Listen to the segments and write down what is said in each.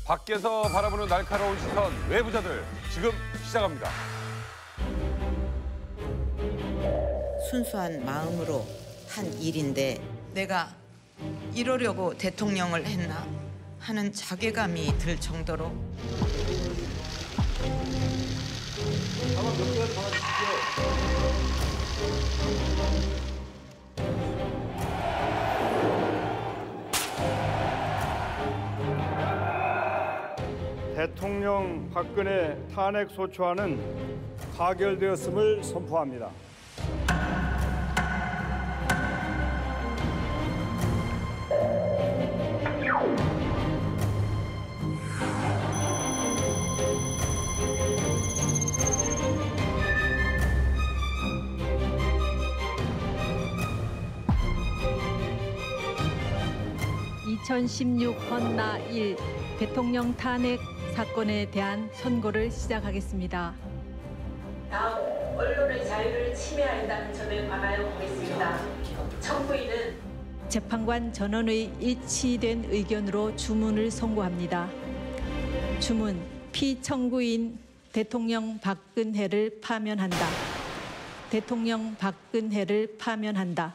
밖에서 바라보는 날카로운 시선, 외부자들 지금 시작합니다. 순수한 마음으로 한 일인데 내가 이러려고 대통령을 했나 하는 자괴감이 들 정도로 대통령 박근혜 탄핵 소추안은 가결되었음을 선포합니다. (2016) 헌나 1 대통령 탄핵 사건에 대한 선고를 시작하겠습니다. 다음 언론의 자유를 침해한다는 점에 관하여 보겠습니다. 청구인은 재판관 전원의 일치된 의견으로 주문을 선고합니다. 주문: 피청구인 대통령 박근혜를 파면한다. 대통령 박근혜를 파면한다.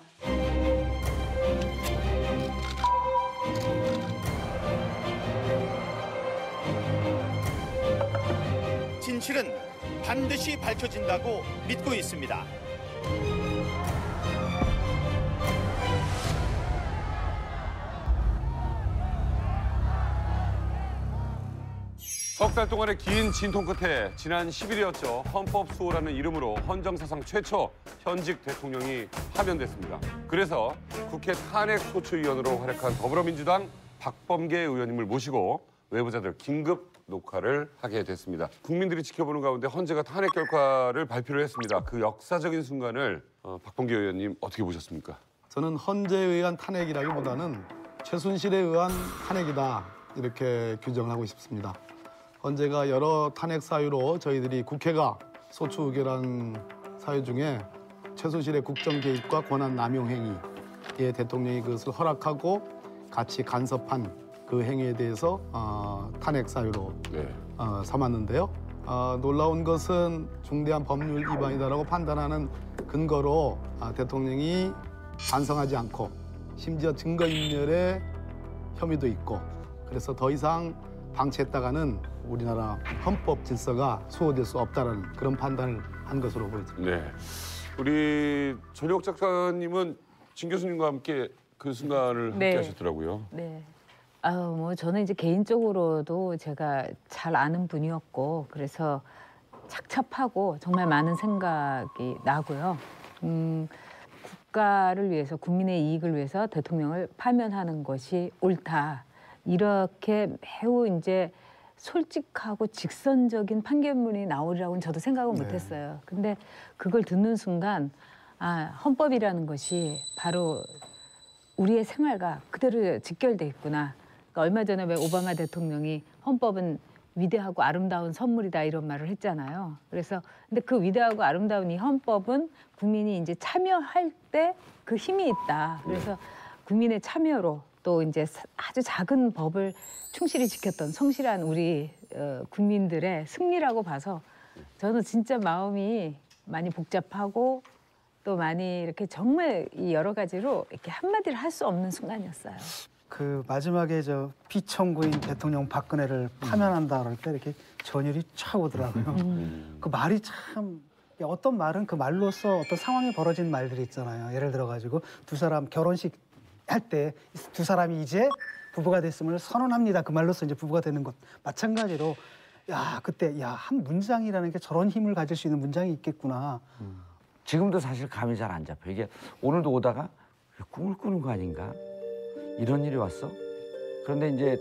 진실은 반드시 밝혀진다고 믿고 있습니다. 석 달 동안의 긴 진통 끝에 지난 10일이었죠. 헌법수호라는 이름으로 헌정사상 최초 현직 대통령이 파면됐습니다. 그래서 국회 탄핵소추위원으로 활약한 더불어민주당 박범계 의원님을 모시고 외부자들 긴급 녹화를 하게 됐습니다. 국민들이 지켜보는 가운데 헌재가 탄핵 결과를 발표를 했습니다. 그 역사적인 순간을 박범계 의원님 어떻게 보셨습니까? 저는 헌재에 의한 탄핵이라기보다는 최순실에 의한 탄핵이다 이렇게 규정을 하고 싶습니다. 헌재가 여러 탄핵 사유로 저희들이 국회가 소추 의결한 사유 중에 최순실의 국정 개입과 권한 남용 행위에 대통령이 그것을 허락하고 같이 간섭한 그 행위에 대해서 탄핵 사유로 삼았는데요. 놀라운 것은 중대한 법률 위반이다라고 판단하는 근거로 대통령이 반성하지 않고 심지어 증거인멸의 혐의도 있고 그래서 더 이상 방치했다가는 우리나라 헌법 질서가 수호될 수 없다는 그런 판단을 한 것으로 보여집니다. 네, 우리 전혁 작가님은 진 교수님과 함께 그 순간을 함께 하셨더라고요. 네. 뭐 저는 이제 개인적으로도 제가 잘 아는 분이었고 그래서 착잡하고 정말 많은 생각이 나고요. 국가를 위해서 국민의 이익을 위해서 대통령을 파면하는 것이 옳다. 이렇게 매우 이제 솔직하고 직선적인 판결문이 나오리라고는 저도 생각은 못했어요. 근데 그걸 듣는 순간 헌법이라는 것이 바로 우리의 생활과 그대로 직결돼 있구나. 그러니까 얼마 전에 왜 오바마 대통령이 헌법은 위대하고 아름다운 선물이다 이런 말을 했잖아요. 그래서 근데 그 위대하고 아름다운 이 헌법은 국민이 이제 참여할 때 그 힘이 있다. 그래서 국민의 참여로 또 이제 아주 작은 법을 충실히 지켰던 성실한 우리 국민들의 승리라고 봐서 저는 진짜 마음이 많이 복잡하고 또 많이 이렇게 정말 이 여러 가지로 이렇게 한마디를 할 수 없는 순간이었어요. 그 마지막에 저 피청구인 대통령 박근혜를 파면한다 그럴 때 이렇게 전율이 쫙 오더라고요. 그 말이 참 어떤 말은 그 말로써 어떤 상황이 벌어진 말들이 있잖아요. 예를 들어 가지고 두 사람 결혼식 할 때 두 사람이 이제 부부가 됐음을 선언합니다. 그 말로써 이제 부부가 되는 것 마찬가지로 그때 한 문장이라는 게 저런 힘을 가질 수 있는 문장이 있겠구나. 지금도 사실 감이 잘 안 잡혀. 이게 오늘도 오다가 꿈을 꾸는 거 아닌가? 이런 일이 왔어? 그런데 이제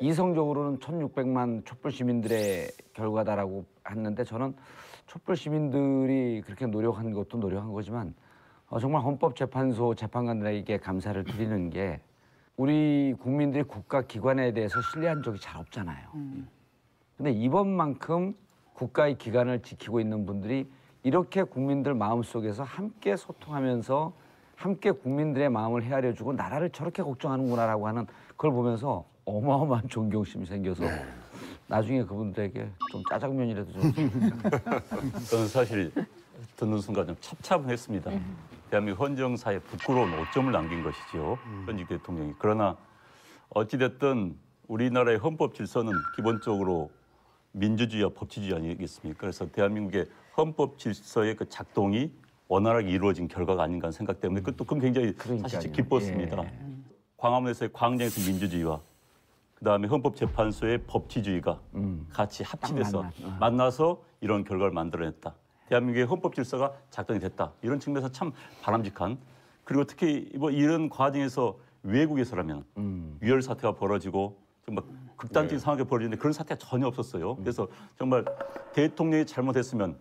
이성적으로는 1600만 촛불 시민들의 결과다라고 했는데 저는 촛불 시민들이 그렇게 노력한 것도 노력한 거지만 정말 헌법재판소 재판관들에게 감사를 드리는 게 우리 국민들이 국가기관에 대해서 신뢰한 적이 잘 없잖아요. 근데 이번만큼 국가의 기관을 지키고 있는 분들이 이렇게 국민들 마음속에서 함께 소통하면서 함께 국민들의 마음을 헤아려주고 나라를 저렇게 걱정하는구나라고 하는 그걸 보면서 어마어마한 존경심이 생겨서 나중에 그분들에게 좀 짜장면이라도 좀 저는 사실 듣는 순간 좀 찹찹했습니다. 대한민국 헌정사에 부끄러운 오점을 남긴 것이죠. 현직 대통령이. 그러나 어찌됐든 우리나라의 헌법 질서는 기본적으로 민주주의와 법치주의 아니겠습니까? 그래서 대한민국의 헌법 질서의 그 작동이 원활하게 이루어진 결과가 아닌가 하는 생각 때문에 그건 굉장히 사실 기뻤습니다. 예. 광화문에서의 광장에서 민주주의와 그다음에 헌법재판소의 법치주의가 같이 합치돼서 만나서 이런 결과를 만들어냈다. 대한민국의 헌법 질서가 작동이 됐다. 이런 측면에서 참 바람직한. 그리고 특히 뭐 이런 과정에서 외국에서라면 위혈 사태가 벌어지고 정말 극단적인 상황이 벌어지는데 그런 사태가 전혀 없었어요. 그래서 정말 대통령이 잘못했으면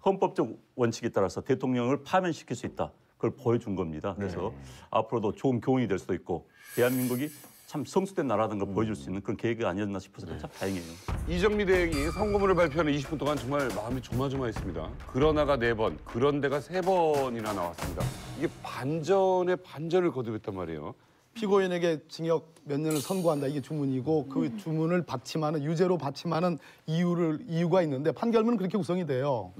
헌법적 원칙에 따라서 대통령을 파면시킬 수 있다. 그걸 보여준 겁니다. 그래서 앞으로도 좋은 교훈이 될 수도 있고 대한민국이 참 성숙된 나라라는 걸 보여줄 수 있는 그런 계획이 아니었나 싶어서 참 다행이에요. 이정미 대행이 선거문을 발표하는 20분 동안 정말 마음이 조마조마했습니다. 그러나가 4번, 그런데가 3번이나 나왔습니다. 이게 반전에 반전을 거듭했단 말이에요. 피고인에게 징역 몇 년을 선고한다 이게 주문이고 그 주문을 받침하는 유죄로 받침하는 이유가 있는데 판결문은 그렇게 구성이 돼요.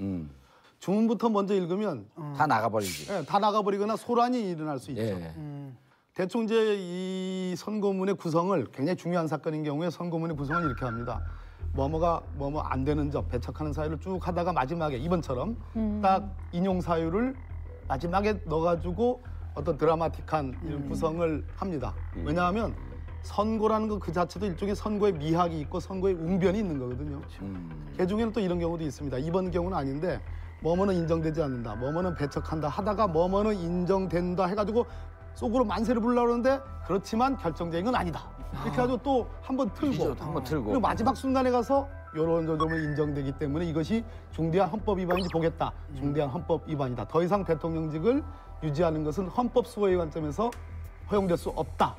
주문부터 먼저 읽으면 다 나가버리지. 예, 다 나가버리거나 소란이 일어날 수 있죠. 예. 대충 이제 이 선고문의 구성을 굉장히 중요한 사건인 경우에 선고문의 구성을 이렇게 합니다. 뭐뭐가 뭐뭐 안 되는 점 배척하는 사유를 쭉 하다가 마지막에 이번처럼 딱 인용 사유를 마지막에 넣어가지고 어떤 드라마틱한 이런 구성을 합니다. 왜냐하면 선고라는 것 그 자체도 일종의 선고의 미학이 있고 선고의 웅변이 있는 거거든요. 개중에는 또 이런 경우도 있습니다. 이번 경우는 아닌데 뭐뭐는 인정되지 않는다, 뭐뭐는 배척한다 하다가 뭐뭐는 인정된다 해가지고 속으로 만세를 부르려고 그러는데 그렇지만 결정적인 건 아니다. 이렇게 해가지고 또 한 번 틀고 그리고 마지막 순간에 가서 이런 점은 인정되기 때문에 이것이 중대한 헌법 위반인지 보겠다. 중대한 헌법 위반이다. 더 이상 대통령직을 유지하는 것은 헌법 수호의 관점에서 허용될 수 없다.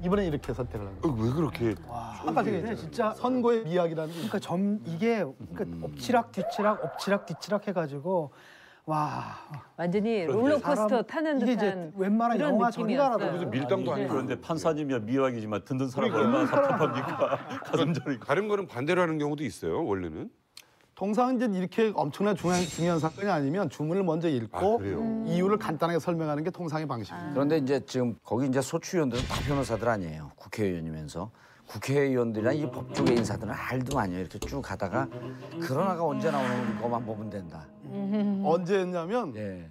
이번에 이렇게 선택을 한 거예요. 왜 그렇게? 아까 진짜 선고의 미학이라는 게 그러니까 이게 엎치락 뒤치락 해가지고 와 완전히 롤러코스터 타는 이게 듯한 이제 웬만한 그런 영화 느낌이었어요. 저리가라도 무슨 밀당도 아니고. 그런데 판사님이야 미화이지만 듣는 사람 얼마나 답답합니까? 가슴 저리고. 다른 거는 반대로 하는 경우도 있어요, 원래는. 통상 이제 이렇게 엄청난 중요한 사건이 아니면 주문을 먼저 읽고 이유를 간단하게 설명하는 게 통상의 방식입니다. 그런데 이제 지금 거기 이제 소추위원들은 다 변호사들 아니에요. 국회의원이면서. 국회의원들이나 이 법조계 인사들은 알도 아니에요. 이렇게 쭉 가다가 그러나가 언제 나오는 것만 보면 된다. 언제 했냐면 예.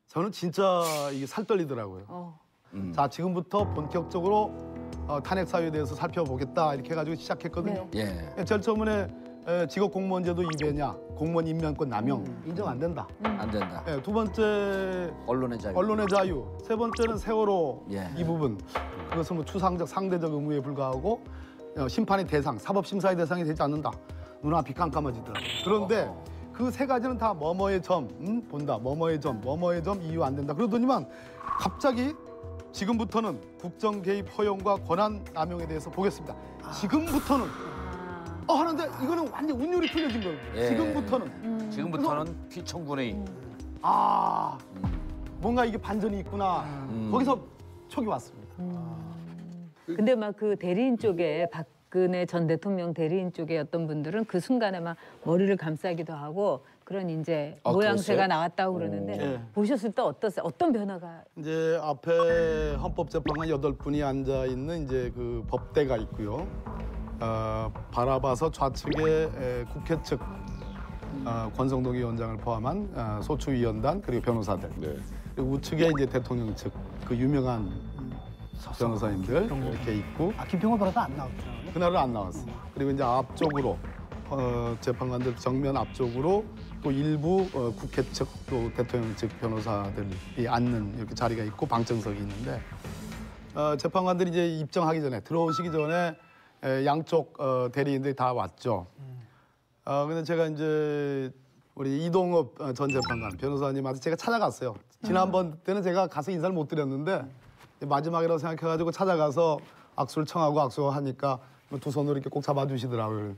저는 진짜 이게 살 떨리더라고요. 자, 지금부터 본격적으로 탄핵 사유에 대해서 살펴보겠다 이렇게 해가지고 시작했거든요. 예. 제일 처음에 직업 공무원제도 위배냐, 공무원 임명권 남용 인정 안 된다. 안 된다. 두 번째 언론의 자유. 언론의 자유. 세 번째는 세월호 예. 이 부분. 그것은 뭐 추상적 상대적 의무에 불과하고 심판의 대상, 사법 심사의 대상이 되지 않는다. 눈앞이 깜깜해지더라고요. 그런데 그 세 가지는 다 뭐뭐의 점 본다. 뭐뭐의 점 이유 안 된다. 그러더니만 갑자기 지금부터는 국정 개입 허용과 권한 남용에 대해서 보겠습니다. 지금부터는 하는데 이거는 완전 운율이 틀려진 거예요. 예. 지금부터는 피청구의 뭔가 이게 반전이 있구나. 거기서 촉이 왔습니다. 근데 막 그 대리인 쪽에 박근혜 전 대통령 대리인 쪽에 어떤 분들은 그 순간에 막 머리를 감싸기도 하고 그런 이제 모양새가 그랬어요? 나왔다고 그러는데 보셨을 때 어떠세요? 어떤 변화가? 이제 앞에 헌법재판관 8분이 앉아 있는 이제 그 법대가 있고요. 바라봐서 좌측에 국회 측 권성동 위원장을 포함한 소추위원단 그리고 변호사들. 그리고 우측에 이제 대통령 측 그 유명한 변호사님들 이렇게 있고. 김평호 변호사 안 나왔죠. 그날은 안 나왔어. 그리고 이제 앞쪽으로 재판관들 정면 앞쪽으로 또 일부 국회 측 또 대통령 측 변호사들이 앉는 이렇게 자리가 있고 방청석이 있는데 재판관들이 이제 입정하기 전에 들어오시기 전에 양쪽 대리인들이 다 왔죠. 근데 제가 이제 우리 이동업 전 재판관 변호사님한테 제가 찾아갔어요. 지난번 때는 제가 가서 인사를 못 드렸는데 마지막이라고 생각해가지고 찾아가서 악수를 청하고 악수하니까 두 손으로 이렇게 꼭 잡아주시더라고요.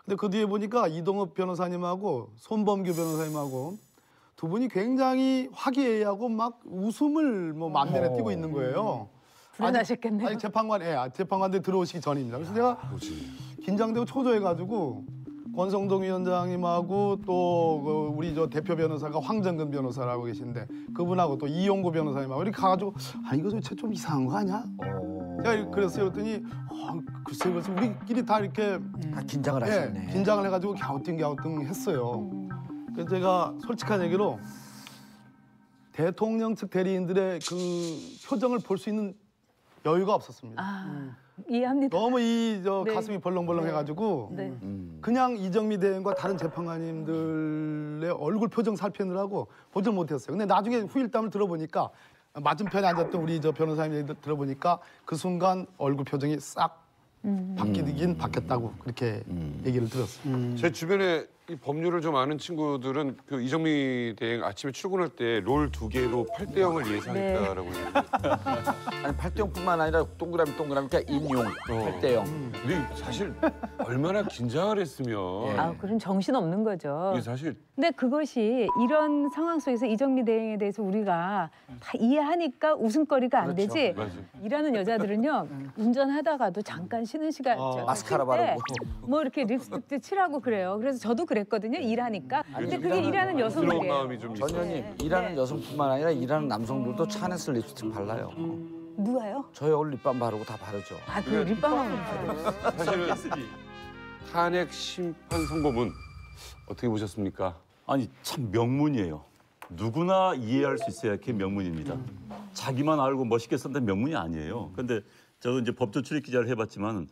근데 그 뒤에 보니까 이동업 변호사님하고 손범규 변호사님하고 두 분이 굉장히 화기애애하고 막 웃음을 뭐 만면에 띄고 있는 거예요. 불안하셨겠네요. 아니 재판관에 들어오시기 전입니다. 그래서 제가 긴장되고 초조해가지고 권성동 위원장님하고 또 우리 저 대표 변호사가 황정근 변호사라고 계신데 그분하고 또 이용구 변호사님하고 이렇게 가가지고 이거 도대체 좀 이상한 거 아니야? 제가 그랬어요. 그랬더니 글쎄요. 그래서 우리끼리 다 이렇게 다 긴장을 하셨네. 긴장을 해가지고 갸우뚱 했어요. 그래서 제가 솔직한 얘기로 대통령 측 대리인들의 그 표정을 볼 수 있는 여유가 없었습니다. 이해합니다. 너무 네. 네. 가슴이 벌렁벌렁해가지고 네. 그냥 이정미 대행과 다른 재판관님들의 얼굴 표정 살피느라고 보질 못했어요. 근데 나중에 후일담을 들어보니까 맞은편에 앉았던 우리 저 변호사님 얘기 들어보니까 그 순간 얼굴 표정이 싹 바뀌었다고 그렇게 얘기를 들었어요. 제 주변에 이 법률을 좀 아는 친구들은 그 이정미 대행 아침에 출근할 때 롤 2개로 8대 0을 예상했다라고 했는데 아니 8대 0뿐만 아니라 동그라미 그러니까 인용 8대 0. 우리 사실 얼마나 긴장을 했으면 그럼 정신 없는 거죠. 이게 사실 근데 그것이 이런 상황 속에서 이정미 대행에 대해서 우리가 다 이해하니까 웃음거리가 안 되지. 맞아요. 일하는 여자들은요 운전하다가도 잠깐 쉬는 시간 마스카라 쉴 때 바르고. 뭐 이렇게 립스틱도 칠하고 그래요. 그래서 저도 그랬거든요. 일하니까. 근데 그게 일하는 부러운 여성들이에요. 마음이 좀 있어요. 전현님 일하는 여성뿐만 아니라 일하는 남성들도 차 안에서 립스틱 발라요. 누가요? 저희 얼 립밤 바르고 다 바르죠. 그 립밤은 사실은 탄핵 심판 선고문 어떻게 보셨습니까? 아니 참 명문이에요. 누구나 이해할 수 있어야 그 명문입니다. 자기만 알고 멋있게 쓴다는 명문이 아니에요. 그런데 저도 이제 법조 출입 기자를 해봤지만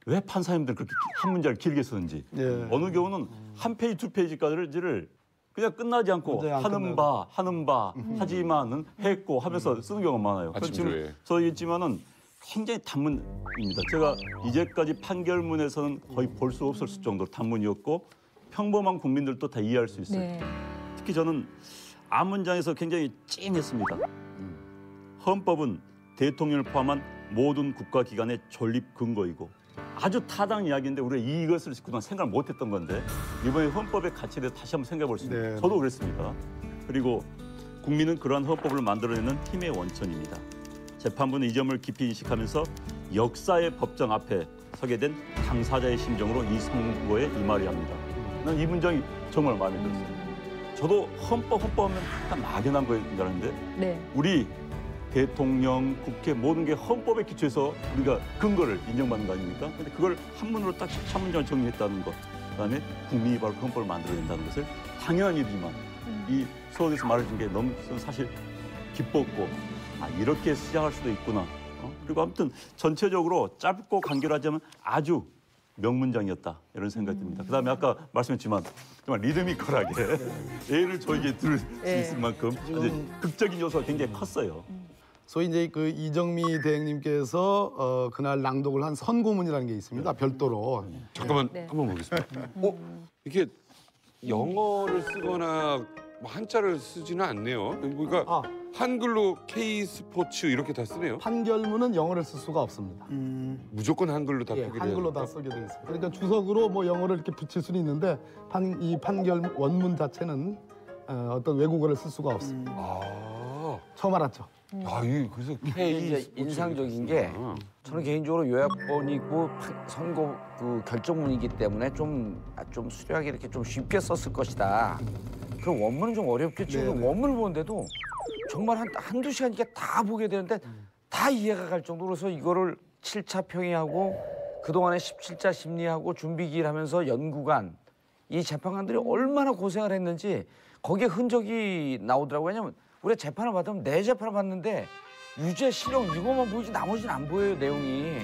왜 판사님들 그렇게 한 문장을 길게 쓰는지 어느 경우는 한 페이지 두 페이지까지를 그냥 끝나지 않고 하는 바 하지만은 했고 하면서 쓰는 경우가 많아요. 아침조에. 저 있지만은 굉장히 단문입니다. 제가 이제까지 판결문에서는 거의 볼 수 없을 정도로 단문이었고 평범한 국민들도 다 이해할 수 있어요. 네. 특히 저는 앞문장에서 굉장히 찡했습니다. 헌법은 대통령을 포함한 모든 국가기관의 존립 근거이고 아주 타당 이야기인데 우리가 이것을 그동안 생각을 못했던 건데 이번에 헌법의 가치에 대해서 다시 한번 생각해 볼 수 있는 저도 그랬습니다. 그리고 국민은 그러한 헌법을 만들어내는 힘의 원천입니다. 재판부는 이 점을 깊이 인식하면서 역사의 법정 앞에 서게 된 당사자의 심정으로 이 선고에 임하려 합니다. 난 이 문장이 정말 마음에 들었어요. 저도 헌법하면 약간 막연한 거인 줄 알았는데 우리 대통령, 국회 모든 게 헌법에 기초해서 우리가 근거를 인정받는 거 아닙니까? 근데 그걸 한문으로 딱 13문장을 정리했다는 것, 그다음에 국민이 바로 그 헌법을 만들어낸다는 것을 당연한 일이지만 이 서울에서 말해준 게 너무 사실 기뻤고 이렇게 시작할 수도 있구나. 그리고 아무튼 전체적으로 짧고 간결하지만 아주 명문장이었다 이런 생각이 듭니다. 그다음에 아까 말씀했지만 정말 리드미컬하게 애를 저에게 들을 수 있을 만큼 이제 극적인 요소가 굉장히 컸어요. 소위 이제 그 이정미 대행님께서 그날 낭독을 한 선고문이라는 게 있습니다. 별도로. 잠깐만 한번 보겠습니다. 이게 영어를 쓰거나 한자를 쓰지는 않네요. 그러니까 한글로 K 스포츠 이렇게 다 쓰네요. 판결문은 영어를 쓸 수가 없습니다. 무조건 한글로 다 표기돼요. 한글로 다 쓰게 되어 있습니다. 그러니까 주석으로 뭐 영어를 이렇게 붙일 수는 있는데 이 판결 원문 자체는 어떤 외국어를 쓸 수가 없습니다. 처음 알았죠. 그래서 이제 인상적인 게 저는 개인적으로 요약본이고 선고 그 결정문이기 때문에 좀 수려하게 이렇게 좀 쉽게 썼을 것이다. 그 원문은 좀 어렵겠죠. 그 원문을 보는데도 정말 한두 시간 이렇게 다 보게 되는데 다 이해가 갈 정도로 해서 이거를 7차 평의하고 그동안에 17자 심리하고 준비기일 하면서 연구관 이 재판관들이 얼마나 고생을 했는지 거기에 흔적이 나오더라고요. 왜냐면 우리가 재판을 받으면 내 재판을 받는데 유죄, 실형 이것만 보이지 나머지는 안 보여요, 내용이.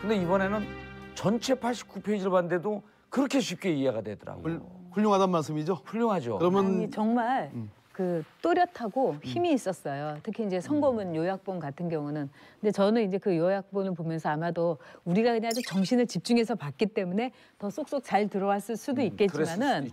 근데 이번에는 전체 89페이지를 봤는데도 그렇게 쉽게 이해가 되더라고요. 훌륭하단 말씀이죠? 훌륭하죠. 그러면 정말 그 또렷하고 힘이 있었어요. 특히 이제 선고문 요약본 같은 경우는. 근데 저는 이제 그 요약본을 보면서 아마도 우리가 그냥 아주 정신을 집중해서 봤기 때문에 더 쏙쏙 잘 들어왔을 수도 있겠지만은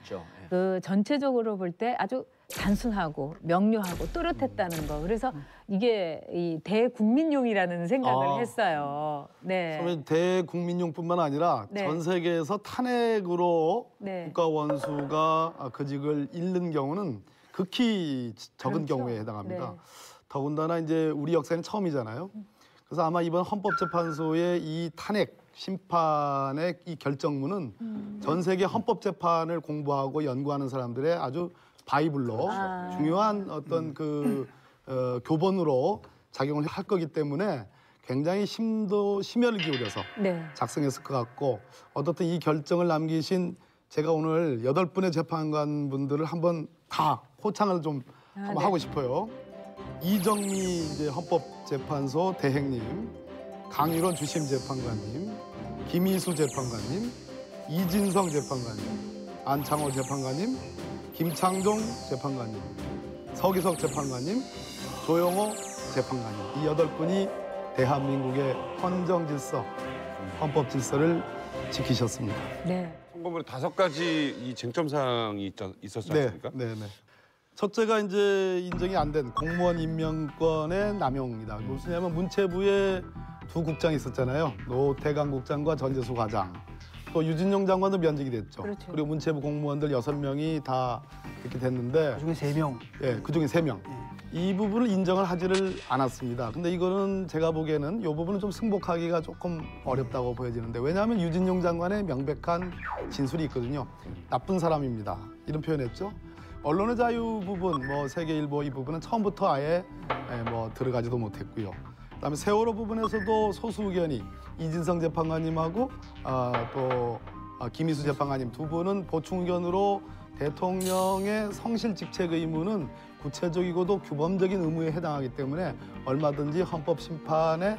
그 전체적으로 볼 때 아주 단순하고 명료하고 또렷했다는 거. 그래서 이게 이 대국민용이라는 생각을 했어요. 네. 대국민용뿐만 아니라 전 세계에서 탄핵으로 국가 원수가 그 직을 잃는 경우는 극히 적은 경우에 해당합니다. 더군다나 이제 우리 역사는 처음이잖아요. 그래서 아마 이번 헌법재판소의 이 탄핵 심판의 이 결정문은 전 세계 헌법재판을 공부하고 연구하는 사람들의 아주 바이블로 중요한 어떤 교본으로 작용을 할 거기 때문에 굉장히 심혈을 기울여서 작성했을 것 같고, 어떻든 이 결정을 남기신 제가 오늘 8분의 재판관분들을 한번 다 호창을 좀 한번 하고 싶어요. 이정미 이제 헌법재판소 대행님, 강일원 주심 재판관님, 김희수 재판관님, 이진성 재판관님, 안창호 재판관님, 김창종 재판관님, 서기석 재판관님, 조영호 재판관님, 이 8분이 대한민국의 헌정질서, 헌법질서를 지키셨습니다. 네. 선거문에 5가지 이 쟁점 사항이 있었지 않습니까? 네. 첫째가 이제 인정이 안 된 공무원 임명권의 남용이다. 무엇이냐면 문체부에 2 국장이 있었잖아요. 노태강 국장과 전재수 과장. 또 유진용 장관도 면직이 됐죠. 그렇죠. 그리고 문체부 공무원들 6명이 다 이렇게 됐는데 그중에 3명. 예, 그중에 3명. 이 부분을 인정을 하지를 않았습니다. 근데 이거는 제가 보기에는 이 부분은 좀 승복하기가 조금 어렵다고 보여지는데, 왜냐하면 유진용 장관의 명백한 진술이 있거든요. 나쁜 사람입니다. 이런 표현했죠. 언론의 자유 부분, 뭐 세계일보 이 부분은 처음부터 아예 뭐 들어가지도 못했고요. 그다음에 세월호 부분에서도 소수 의견이 이진성 재판관님하고 또 김희수 재판관님 2분은 보충 의견으로 대통령의 성실 직책 의무는 구체적이고도 규범적인 의무에 해당하기 때문에 얼마든지 헌법 심판의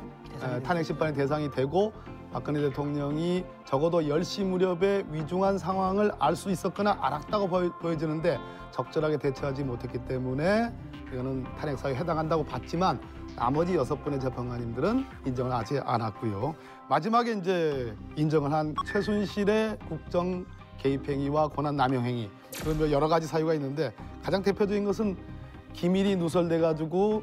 탄핵 심판의 대상이 되고, 박근혜 대통령이 적어도 10시 무렵에 위중한 상황을 알 수 있었거나 알았다고 보여지는데 적절하게 대처하지 못했기 때문에 이거는 탄핵 사유에 해당한다고 봤지만, 나머지 6분의 재판관님들은 인정을 하지 않았고요. 마지막에 이제 인정을 한 최순실의 국정 개입 행위와 권한 남용 행위, 그런 여러 가지 사유가 있는데 가장 대표적인 것은 기밀이 누설돼 가지고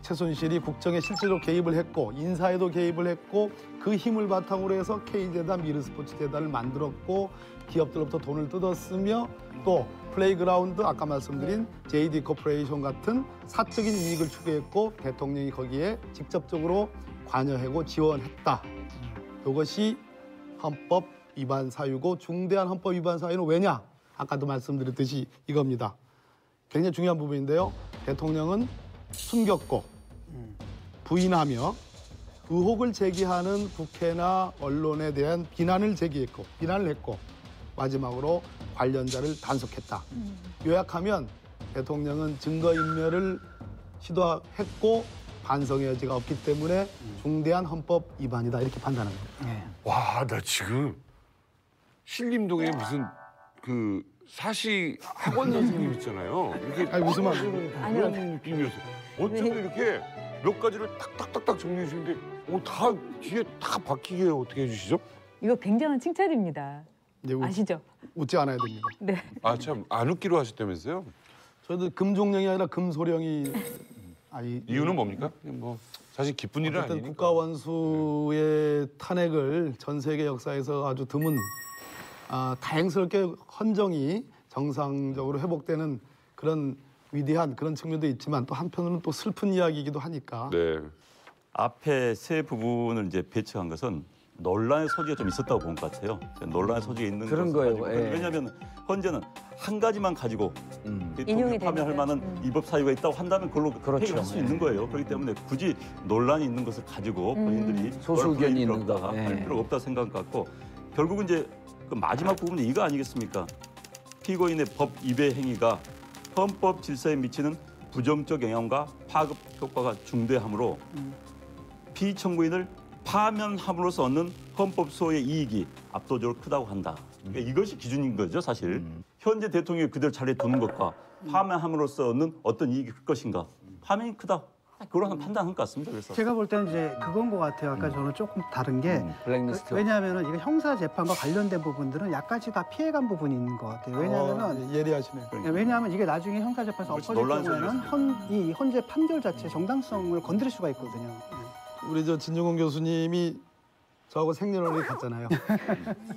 최순실이 국정에 실제로 개입을 했고 인사에도 개입을 했고 그 힘을 바탕으로 해서 K재단, 미르스포츠재단을 만들었고 기업들로부터 돈을 뜯었으며 또 플레이그라운드, 아까 말씀드린 JD 코퍼레이션 같은 사적인 이익을 추구했고 대통령이 거기에 직접적으로 관여하고 지원했다. 이것이 헌법 위반 사유고, 중대한 헌법 위반 사유는 왜냐? 아까도 말씀드렸듯이 이겁니다. 굉장히 중요한 부분인데요. 대통령은 숨겼고 부인하며 의혹을 제기하는 국회나 언론에 대한 비난을 했고 마지막으로 관련자를 단속했다. 요약하면 대통령은 증거인멸을 시도했고 반성의 여지가 없기 때문에 중대한 헌법 위반이다, 이렇게 판단합니다. 와, 나 지금 신림동에 무슨 사시 학원 선생님 있잖아요. 이렇게 무슨 말? 그런 느낌이었어요. 어쩜 이렇게 몇 가지를 탁탁탁탁 정리해 주시는데 다 뒤에 다 박히게 어떻게 해주시죠? 이거 굉장한 칭찬입니다. 아시죠? 웃지 않아야 됩니다. 네. 아, 참 안 웃기로 하셨다면서요? 저도 금종령이 아니라 금소령이 이유는 뭡니까? 뭐 사실 기쁜 일은 어쨌든 아니니까. 국가원수의 탄핵을 전 세계 역사에서 아주 드문 다행스럽게 헌정이 정상적으로 회복되는 그런 위대한 그런 측면도 있지만 또 한편으로는 또 슬픈 이야기이기도 하니까. 네. 앞에 세 부분을 이제 배치한 것은 논란의 소지가 좀 있었다고 본 것 같아요. 논란의 소지가 있는 그런 것을 거예요. 가지고. 예. 왜냐하면 현재는 한 가지만 가지고 인용이 파면할 만한 위법 사유가 있다고 한다면 그걸로 회의를 할 수 있는 거예요. 그렇기 때문에 굳이 논란이 있는 것을 가지고 본인들이 소수 의견이 있는 거. 할 필요가 없다 생각 같고, 결국은 이제 그 마지막 부분이 이거 아니겠습니까? 피고인의 법 위배 행위가 헌법 질서에 미치는 부정적 영향과 파급 효과가 중대하므로 피청구인을 파면함으로써 얻는 헌법소의 이익이 압도적으로 크다고 한다. 그러니까 이것이 기준인 거죠, 사실. 현재 대통령이 그대로 자리에 두는 것과 파면함으로써 얻는 어떤 이익이 클 것인가. 파면이 크다. 그런 판단한 것 같습니다. 그래서 제가 볼 때는 이제 그건 것 같아요. 아까 저는 조금 다른 게 블랙리스트. 왜냐하면은 이거 형사 재판과 관련된 부분들은 약간씩 다 피해간 부분이 있는 것 같아요. 왜냐하면은 예리하시네. 왜냐하면 이게 나중에 형사 재판에서 그렇지, 엎어질 논란 경우에는 이 헌재 판결 자체 정당성을 건드릴 수가 있거든요. 우리 진중권 교수님이 저하고 생년월일이 같잖아요.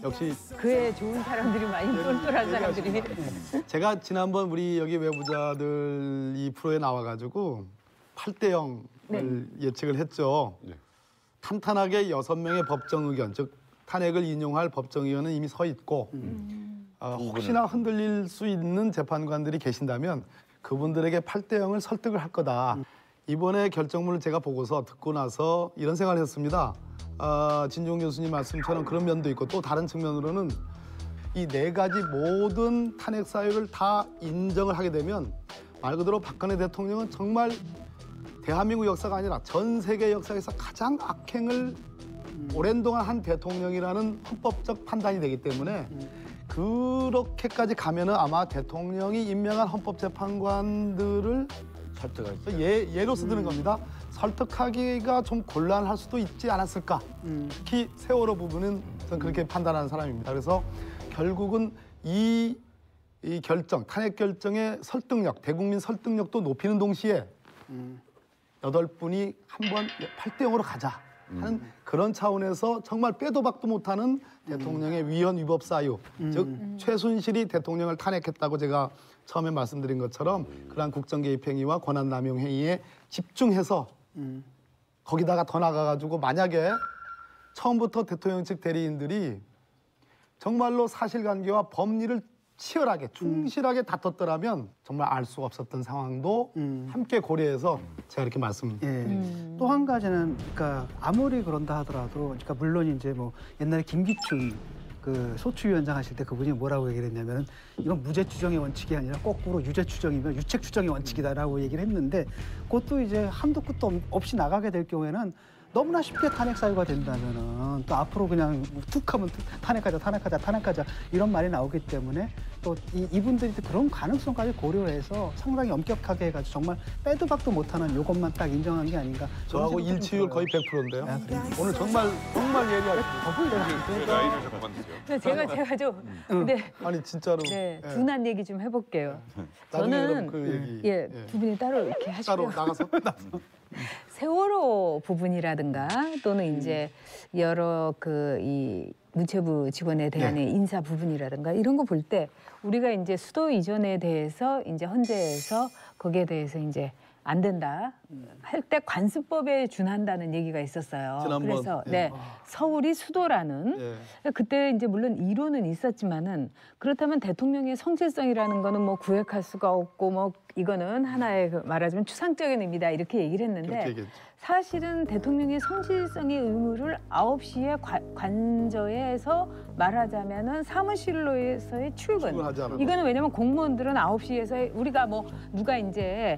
역시 그에 좋은 사람들이 많이 똘똘한 사람들이. 제가 지난번 우리 여기 외부자들 이 프로에 나와가지고 8대 0을 예측을 했죠. 네. 탄탄하게 6명의 법정 의견, 즉 탄핵을 인용할 법정 의견은 이미 서 있고 혹시나 흔들릴 수 있는 재판관들이 계신다면 그분들에게 8대0을 설득을 할 거다. 이번에 결정문을 제가 보고서 듣고 나서 이런 생각을 했습니다. 진종 교수님 말씀처럼 그런 면도 있고 또 다른 측면으로는 이 4가지 모든 탄핵 사유를 다 인정을 하게 되면 말 그대로 박근혜 대통령은 정말 대한민국 역사가 아니라 전 세계 역사에서 가장 악행을 오랜 동안 한 대통령이라는 헌법적 판단이 되기 때문에 그렇게까지 가면은 아마 대통령이 임명한 헌법재판관들을 예로서 드는 겁니다. 설득하기가 좀 곤란할 수도 있지 않았을까. 특히 세월호 부분은 저는 그렇게 판단하는 사람입니다. 그래서 결국은 이 결정, 탄핵 결정의 설득력, 대국민 설득력도 높이는 동시에 8분이 한번 8대0으로 가자 하는 그런 차원에서 정말 빼도 박도 못하는 대통령의 위헌 위법 사유, 즉 최순실이 대통령을 탄핵했다고 제가 처음에 말씀드린 것처럼 그러한 국정개입 행위와 권한남용 행위에 집중해서 거기다가 더 나가가지고 만약에 처음부터 대통령 측 대리인들이 정말로 사실관계와 법리를 치열하게 충실하게 다퉜더라면 정말 알 수 없었던 상황도 함께 고려해서 제가 이렇게 말씀드립니다. 또 한 가지는 그러니까 아무리 그런다 하더라도 그러니까 물론 이제 뭐 옛날에 김기춘 그 소추위원장 하실 때 그분이 뭐라고 얘기를 했냐면은 이건 무죄 추정의 원칙이 아니라 거꾸로 유죄 추정이면 유책 추정의 원칙이다라고 얘기를 했는데 그것도 이제 한도 끝도 없이 나가게 될 경우에는 너무나 쉽게 탄핵 사유가 된다면은 또 앞으로 그냥 툭 하면 탄핵하자 이런 말이 나오기 때문에 또 이분들이 그런 가능성까지 고려해서 상당히 엄격하게 해가지고 정말 빼도 박도 못하는 이것만 딱 인정한 게 아닌가. 저하고 일치율 거의 100%인데요. 오늘 정말 예리하게. 제가 좀 근데 아니 진짜로. 네, 둔한 얘기 좀 해볼게요. 저는 그 얘기. 두 분이 따로 이렇게 하시고 따로 나가서. 세월호 부분이라든가 또는 이제 여러 이 문체부 직원에 대한의 인사 부분이라든가 이런 거 볼 때 우리가 이제 수도 이전에 대해서 이제 헌재에서 거기에 대해서 이제 안 된다 할 때 관습법에 준한다는 얘기가 있었어요. 지난번, 그래서 서울이 수도라는 그때 이제 물론 이론은 있었지만은 그렇다면 대통령의 성실성이라는 거는 뭐 구획할 수가 없고 뭐 이거는 하나의 말하자면 추상적인 의미다 이렇게 얘기를 했는데 사실은 대통령의 성실성의 의무를 9시에 관저에서 말하자면은 사무실로에서의 출근. 이거는 왜냐면 공무원들은 9시에서 우리가 뭐 누가 이제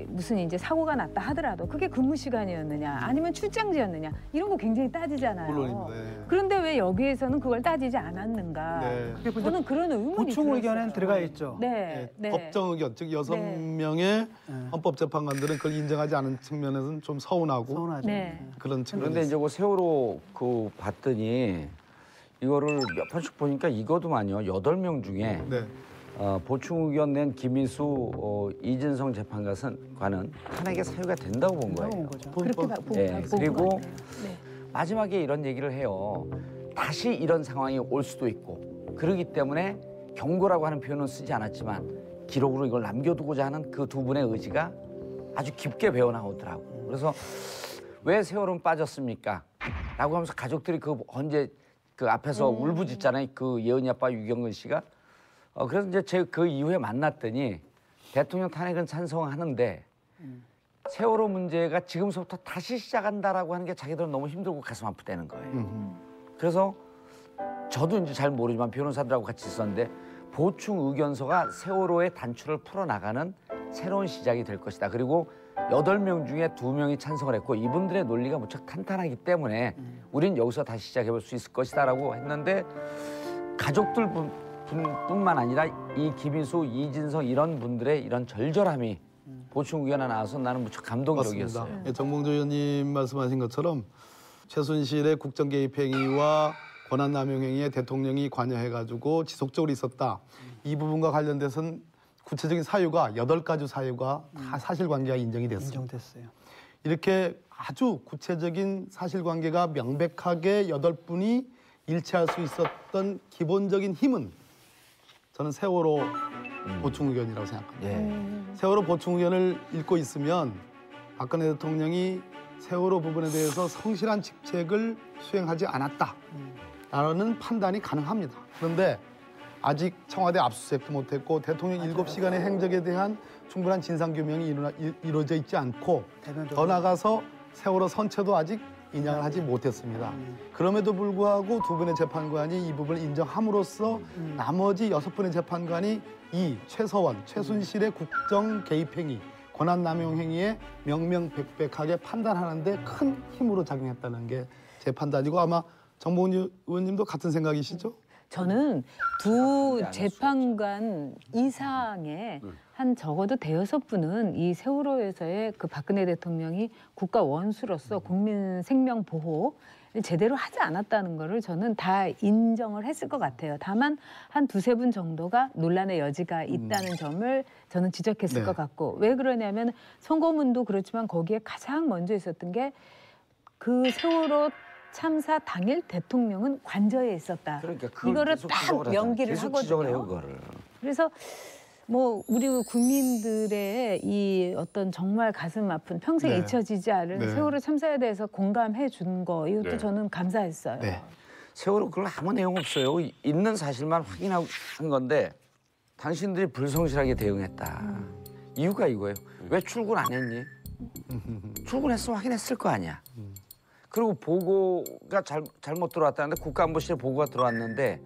무슨 이제 사고가 났다 하더라도 그게 근무 시간이었느냐 아니면 출장지였느냐 이런 거 굉장히 따지잖아요. 물론입니다. 그런데 왜 여기에서는 그걸 따지지 않았는가? 저는 그런 의문이 보충 의견엔 들어가 있죠. 법정 의견, 즉 6명의 헌법재판관들은 그걸 인정하지 않은 측면에서는 좀 서운하고 그런 측면. 그런데 이제 그 세월호 봤더니 이거를 몇 번씩 보니까 이거도만요. 8명 중에 보충 의견 낸 김희수, 이진성 재판관은 탄핵의 사유가 된다고 본 거예요. 그리고 마지막에 이런 얘기를 해요. 다시 이런 상황이 올 수도 있고 그러기 때문에 경고라고 하는 표현은 쓰지 않았지만 기록으로 이걸 남겨두고자 하는 그 두 분의 의지가 아주 깊게 배어나오더라고. 그래서 왜 세월호는 빠졌습니까? 라고 하면서 가족들이 언제 그 앞에서 울부짖잖아요. 그 예은이 아빠 유경근 씨가. 그래서 이제 제가 그 이후에 만났더니 대통령 탄핵은 찬성하는데 세월호 문제가 지금서부터 다시 시작한다라고 하는 게 자기들은 너무 힘들고 가슴 아프다는 거예요. 그래서 저도 이제 잘 모르지만 변호사들하고 같이 있었는데 보충 의견서가 세월호의 단추를 풀어나가는 새로운 시작이 될 것이다. 그리고 8명 중에 2명이 찬성을 했고 이분들의 논리가 무척 탄탄하기 때문에 우린 여기서 다시 시작해볼 수 있을 것이다라고 했는데 가족들 뿐만 아니라 이 김희수, 이진성 이런 분들의 이런 절절함이 보충 의견에 나와서 나는 무척 감동적이었어요. 맞습니다. 정봉주 의원님 말씀하신 것처럼 최순실의 국정 개입 행위와 권한남용 행위에 대통령이 관여해가지고 지속적으로 있었다. 이 부분과 관련돼서는 구체적인 사유가 8가지 사유가 다 사실관계가 인정이 됐습니다. 인정됐어요. 이렇게 아주 구체적인 사실관계가 명백하게 8분이 일치할 수 있었던 기본적인 힘은 저는 세월호 보충 의견이라고 생각합니다. 세월호 보충 의견을 읽고 있으면 박근혜 대통령이 세월호 부분에 대해서 성실한 직책을 수행하지 않았다라는 판단이 가능합니다. 그런데 아직 청와대 압수수색도 못했고 대통령 7시간의 행적에 대한 충분한 진상규명이 이루어져 있지 않고 더 나아가서 세월호 선체도 아직 인양을 하지 못했습니다. 그럼에도 불구하고 2분의 재판관이 이 부분을 인정함으로써 나머지 6분의 재판관이 이 최서원, 최순실의 국정 개입행위, 권한남용 행위에 명명백백하게 판단하는데 큰 힘으로 작용했다는 게 제 판단이고 아마 정봉훈 의원님도 같은 생각이시죠? 저는 두 재판관 이상의 한 적어도 5분은 이 세월호에서의 그 박근혜 대통령이 국가 원수로서 국민 생명 보호를 제대로 하지 않았다는 거를 저는 다 인정을 했을 것 같아요. 다만 한 2-3분 정도가 논란의 여지가 있다는 점을 저는 지적했을 것 같고 왜 그러냐면 선고문도 그렇지만 거기에 가장 먼저 있었던 게 그 세월호 참사 당일 대통령은 관저에 있었다. 그러니까 이거를 딱 명기를 하거든요. 그거를. 그래서 뭐 우리 국민들의 이 어떤 정말 가슴 아픈 평생 네. 잊혀지지 않을 네. 세월호 참사에 대해서 공감해 준 거 이것도 네. 저는 감사했어요. 네. 세월호 그걸 아무 내용 없어요. 있는 사실만 확인한 건데 당신들이 불성실하게 대응했다. 이유가 이거예요. 왜 출근 안 했니? 출근했으면 확인했을 거 아니야. 그리고 보고가 잘못 들어왔다는데 국가안보실에 보고가 들어왔는데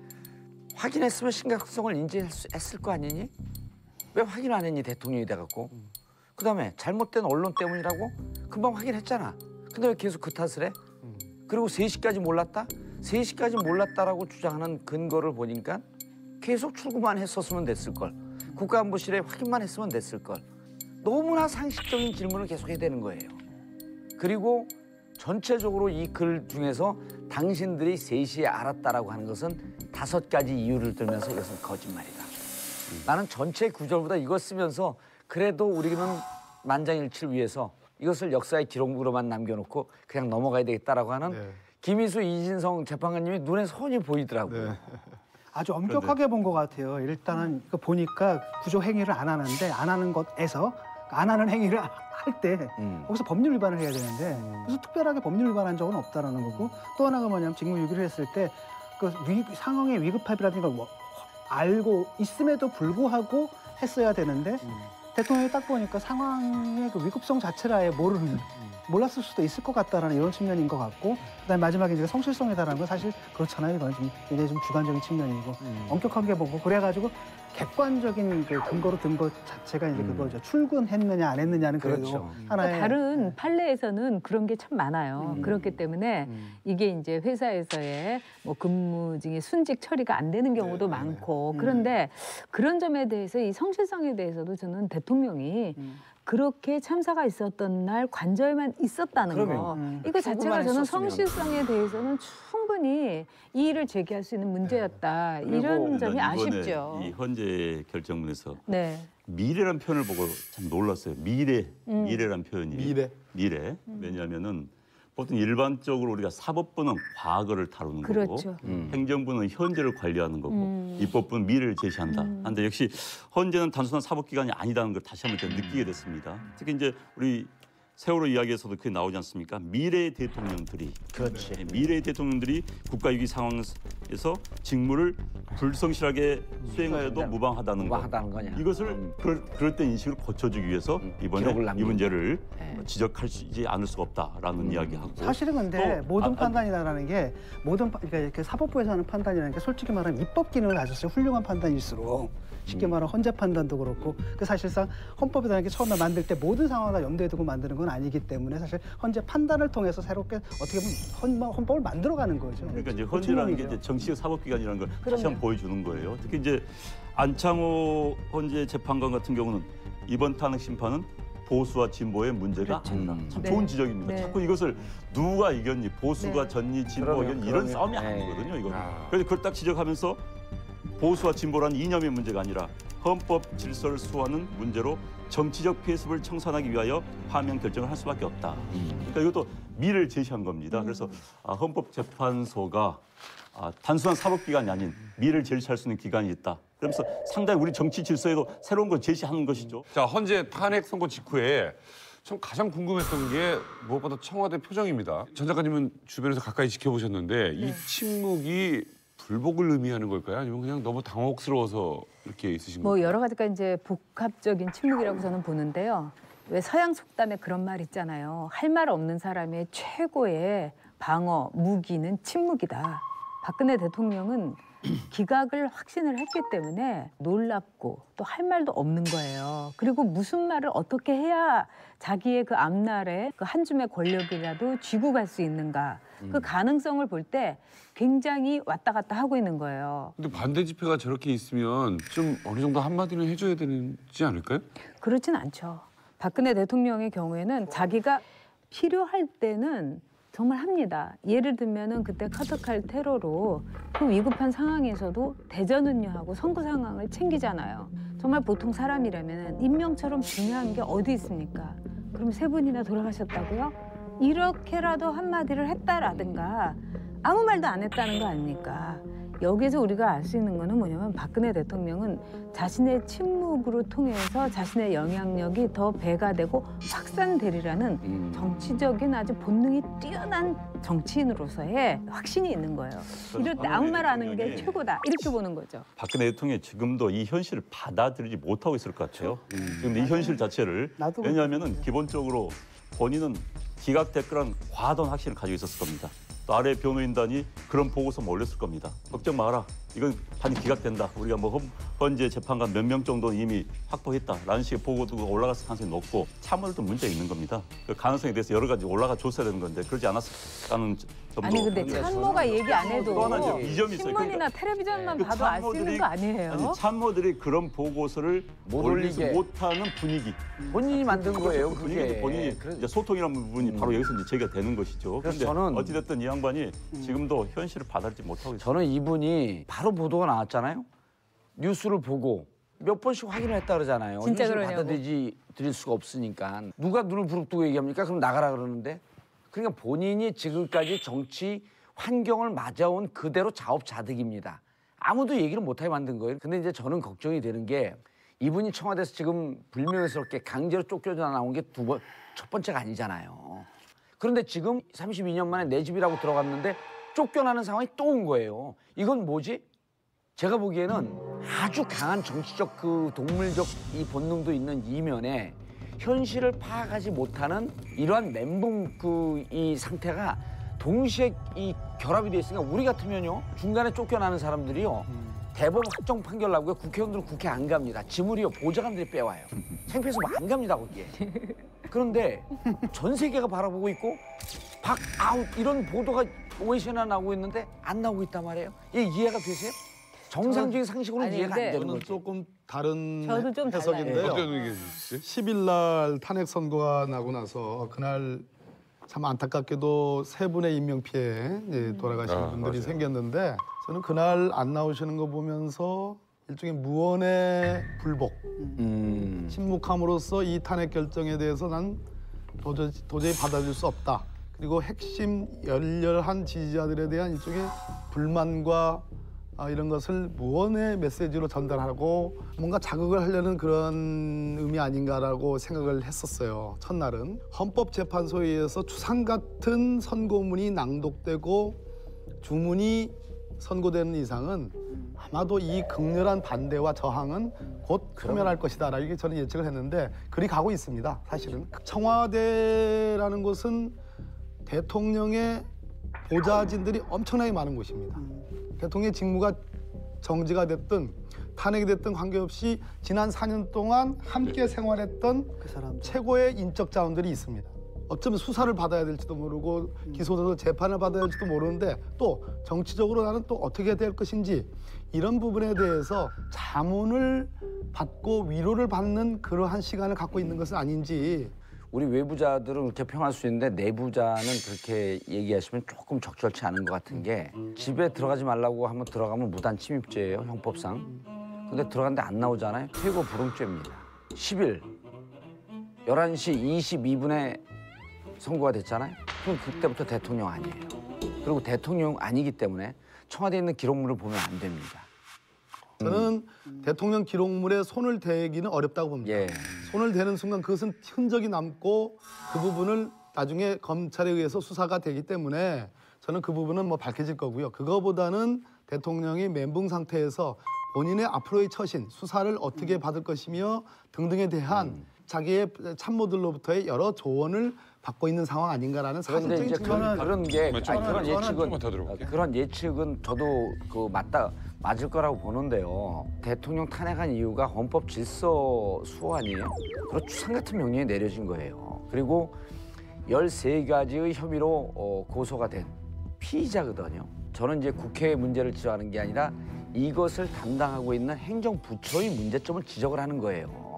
확인했으면 심각성을 인지했을 거 아니니? 왜 확인 안 했니 대통령이 돼갖고? 그다음에 잘못된 언론 때문이라고? 금방 확인했잖아. 근데 왜 계속 그 탓을 해? 그리고 3시까지 몰랐다? 3시까지 몰랐다라고 주장하는 근거를 보니까 계속 출구만 했었으면 됐을걸. 국가안보실에 확인만 했으면 됐을걸. 너무나 상식적인 질문을 계속 해야 되는 거예요. 그리고 전체적으로 이 글 중에서 당신들이 3시에 알았다라고 하는 것은 5가지 이유를 들면서 이것은 거짓말이다. 나는 전체 구절보다 이거 쓰면서 그래도 우리는 만장일치를 위해서 이것을 역사의 기록으로만 남겨놓고 그냥 넘어가야 되겠다라고 하는 김희수, 이진성 재판관님이 눈에 선이 보이더라고요. 아주 엄격하게 본 것 같아요. 일단은 이거 보니까 구조 행위를 안 하는데 안 하는 것에서 안 하는 행위를 할 때 거기서 법률 위반을 해야 되는데 그래서 특별하게 법률 위반한 적은 없다라는 거고 또 하나가 뭐냐면 직무유기를 했을 때 그 상황의 위급함이라든가 뭐 알고 있음에도 불구하고 했어야 되는데 대통령이 딱 보니까 상황의 그 위급성 자체를 아예 몰랐을 수도 있을 것 같다라는 이런 측면인 것 같고 그다음에 마지막에 이제 성실성이다라는 건 사실 그렇잖아요. 이건 좀 굉장히 좀 주관적인 측면이고 엄격하게 보고 그래가지고 객관적인 그 근거로 든 것 자체가 이제 그거죠. 출근했느냐 안 했느냐는 그래도 그렇죠. 하나의 다른 판례에서는 그런 게 참 많아요. 그렇기 때문에 이게 이제 회사에서의 뭐 근무 중에 순직 처리가 안 되는 경우도 많고 그런데 그런 점에 대해서 이 성실성에 대해서도 저는 대통령이 그렇게 참사가 있었던 날 관저에만 있었다는 거. 이거 자체가 저는 성실성에 대해서는 충분히 이의를 제기할 수 있는 문제였다. 이런 점이 아쉽죠. 이 헌재 결정문에서 네. 미래란 표현을 보고 참 놀랐어요. 미래란 표현이. 미래. 왜냐하면은 보통 일반적으로 우리가 사법부는 과거를 다루는 그렇죠. 거고 행정부는 현재를 관리하는 거고 입법부는 미래를 제시한다. 그런데 역시 헌재는 단순한 사법기관이 아니다는 걸 다시 한번 느끼게 됐습니다. 특히 이제 우리 세월호 이야기에서도 그게 나오지 않습니까? 미래의 대통령들이 미래의 대통령들이 국가위기 상황에서 직무를 불성실하게 수행하여도 무방하다는 것. 거냐. 이것을 그럴 때 인식을 고쳐주기 위해서 이번에 이 문제를 지적하지 않을 수가 없다라는 이야기하고. 사실은 근데 모든 판단이라는 게 그러니까 이렇게 사법부에서 하는 판단이라는 게 솔직히 말하면 입법 기능을 가졌을 때 훌륭한 판단일수록 쉽게 말하면 헌재 판단도 그렇고 그 사실상 헌법이라는 게 처음에 만들 때 모든 상황을 다 염두에 두고 만드는 건 아니기 때문에 사실 헌재 판단을 통해서 새롭게 어떻게 보면 헌법을 만들어가는 거죠. 그러니까 이제 헌재라는 게 이제 정치적 사법기관이라는 걸 다시 한번 보여주는 거예요. 특히 이제 안창호 헌재 재판관 같은 경우는 이번 탄핵 심판은 보수와 진보의 문제가 아니다. 참 좋은 지적입니다. 자꾸 이것을 누가 이겼니, 보수가 졌니, 진보가 이겼니 이런 싸움이 아니거든요. 이거는. 그래서 그걸 딱 지적하면서 보수와 진보라는 이념의 문제가 아니라 헌법 질서를 수호하는 문제로 정치적 폐습을 청산하기 위하여 파면 결정을 할 수밖에 없다. 그러니까 이것도 미래를 제시한 겁니다. 그래서 헌법재판소가 단순한 사법기관이 아닌 미래를 제시할 수 있는 기관이 있다. 그러면서 상당히 우리 정치 질서에도 새로운 걸 제시하는 것이죠. 자, 헌재 탄핵 선고 직후에 참 가장 궁금했던 게 무엇보다 청와대 표정입니다. 전 작가님은 주변에서 가까이 지켜보셨는데 이 침묵이 불복을 의미하는 걸까요? 아니면 그냥 너무 당혹스러워서 이렇게 있으신 뭐 건가요? 여러 가지가 이제 복합적인 침묵이라고 저는 보는데요. 왜 서양 속담에 그런 말 있잖아요. 할 말 없는 사람의 최고의 방어, 무기는 침묵이다. 박근혜 대통령은 기각을 확신을 했기 때문에 놀랍고 또 할 말도 없는 거예요. 그리고 무슨 말을 어떻게 해야 자기의 그 앞날에 그 한 줌의 권력이라도 쥐고 갈 수 있는가. 그 가능성을 볼 때 굉장히 왔다 갔다 하고 있는 거예요. 근데 반대 집회가 저렇게 있으면 좀 어느 정도 한마디는 해줘야 되지 않을까요? 그렇진 않죠. 박근혜 대통령의 경우에는 자기가 필요할 때는 정말 합니다. 예를 들면은 그때 카터칼 테러로 그 위급한 상황에서도 대전은요 하고 선거 상황을 챙기잖아요. 정말 보통 사람이라면 인명처럼 중요한 게 어디 있습니까? 그럼 3분이나 돌아가셨다고요? 이렇게라도 한마디를 했다라든가 아무 말도 안 했다는 거 아닙니까? 여기에서 우리가 알 수 있는 거는 뭐냐면 박근혜 대통령은 자신의 침묵으로 통해서 자신의 영향력이 더 배가 되고 확산되리라는 정치적인 아주 본능이 뛰어난 정치인으로서의 확신이 있는 거예요. 이럴 때 아무 말 안 하는 게 최고다. 이렇게 보는 거죠. 박근혜 대통령이 지금도 이 현실을 받아들이지 못하고 있을 것 같아요. 지금 이 현실 자체를 왜냐하면은 기본적으로 본인은 기각됐거란 과도한 확신을 가지고 있었을 겁니다. 또 아래 변호인단이 그런 보고서 올렸을 겁니다. 걱정 마라. 이건 반드시 기각된다. 우리가 뭐 헌재 재판관 몇 명 정도 이미 확보했다라는 식의 보고도 올라갔을 가능성이 높고 참모들도 문제가 있는 겁니다. 그 가능성에 대해서 여러 가지 올라가 줬어야 되는 건데 그러지 않았다는 점도. 아니 근데 참모가 얘기 안 해도 또 하나 이 점이 있어요. 신문이나 텔레비전만 봐도 알 수 있는 거 아니에요? 아니, 참모들이 그런 보고서를 못 올리지 올리게. 못하는 분위기. 본인이 만든 거예요, 분위기 그게. 본인이 이제 소통이라는 부분이 바로 여기서 이제 제기가 되는 것이죠. 그래서 그런데 저는 어찌됐든 이 양반이 지금도 현실을 받아들이지 못하고 있어요. 저는 이분이 바로 보도가 나왔잖아요. 뉴스를 보고 몇 번씩 확인을 했다 그러잖아요. 진짜 뉴스를 그러냐고. 받아들일 수가 없으니까. 누가 눈을 부릅뜨고 얘기합니까? 그럼 나가라 그러는데. 그러니까 본인이 지금까지 정치 환경을 맞아온 그대로 자업자득입니다. 아무도 얘기를 못하게 만든 거예요. 근데 이제 저는 걱정이 되는 게 이분이 청와대에서 지금 불명예스럽게 강제로 쫓겨나 나온 게 첫 번째가 아니잖아요. 그런데 지금 32년 만에 내 집이라고 들어갔는데 쫓겨나는 상황이 또 온 거예요. 이건 뭐지? 제가 보기에는 아주 강한 정치적 그 동물적 이 본능도 있는 이면에 현실을 파악하지 못하는 이러한 멘붕 이 상태가 동시에 이 결합이 돼 있으니까 우리 같으면요 중간에 쫓겨나는 사람들이요 대법원 확정 판결 나고요 국회의원들은 국회 안 갑니다. 지물이요 보좌관들이 빼와요. 창피해서 안 갑니다 거기에. 그런데 전 세계가 바라보고 있고 박아웃 이런 보도가 오해시나 나오고 있는데 안 나오고 있단 말이에요. 이게 이해가 되세요? 정상적인 상식으로는 이해가 안 되는 저는 거죠. 조금 다른 저도 좀 해석인데요. 어떤 의견이시죠? 10일 날 탄핵 선고가 나고 나서 그날 참 안타깝게도 3분의 인명 피해 돌아가신 분들이 맞아요. 생겼는데 저는 그날 안 나오시는 거 보면서 일종의 무언의 불복, 침묵함으로써 이 탄핵 결정에 대해서 난 도저히 받아들일 수 없다. 그리고 핵심 열렬한 지지자들에 대한 일종의 불만과 이런 것을 무언의 메시지로 전달하고 뭔가 자극을 하려는 그런 의미 아닌가라고 생각을 했었어요. 첫날은 헌법재판소에 의해서 추상 같은 선고문이 낭독되고 주문이 선고되는 이상은 아마도 이 극렬한 반대와 저항은 곧 소멸할 것이다 라고 저는 예측을 했는데 그리 가고 있습니다. 사실은 청와대라는 곳은 대통령의 보좌진들이 엄청나게 많은 곳입니다. 대통령의 직무가 정지가 됐든 탄핵이 됐든 관계없이 지난 4년 동안 함께 생활했던 최고의 인적 자원들이 있습니다. 어쩌면 수사를 받아야 될지도 모르고 기소돼서 재판을 받아야 될지도 모르는데 또 정치적으로 나는 또 어떻게 해야 될 것인지 이런 부분에 대해서 자문을 받고 위로를 받는 그러한 시간을 갖고 있는 것은 아닌지. 우리 외부자들은 그렇게 평할 수 있는데 내부자는 그렇게 얘기하시면 조금 적절치 않은 것 같은 게 집에 들어가지 말라고 하면 들어가면 무단 침입죄예요, 형법상. 근데 들어갔는데 안 나오잖아요. 최고 불응죄입니다. 10일 11시 22분에 선고가 됐잖아요. 그럼 그때부터 대통령 아니에요. 그리고 대통령 아니기 때문에 청와대에 있는 기록물을 보면 안 됩니다. 저는 대통령 기록물에 손을 대기는 어렵다고 봅니다. 예. 손을 대는 순간 그것은 흔적이 남고 그 부분을 나중에 검찰에 의해서 수사가 되기 때문에 저는 그 부분은 뭐 밝혀질 거고요. 그거보다는 대통령이 멘붕 상태에서 본인의 앞으로의 처신, 수사를 어떻게 받을 것이며 등등에 대한 자기의 참모들로부터의 여러 조언을 받고 있는 상황 아닌가라는 그런데 사실적인 이제 측면이 그런 게 그런 조금만 더 들어볼게요. 그런 예측은 저도 맞을 거라고 보는데요. 대통령 탄핵한 이유가 헌법 질서 수호 아니에요? 그런 추상 같은 명령이 내려진 거예요. 그리고 13가지의 혐의로 고소가 된 피의자거든요. 저는 이제 국회의 문제를 지적하는 게 아니라 이것을 담당하고 있는 행정부처의 문제점을 지적을 하는 거예요.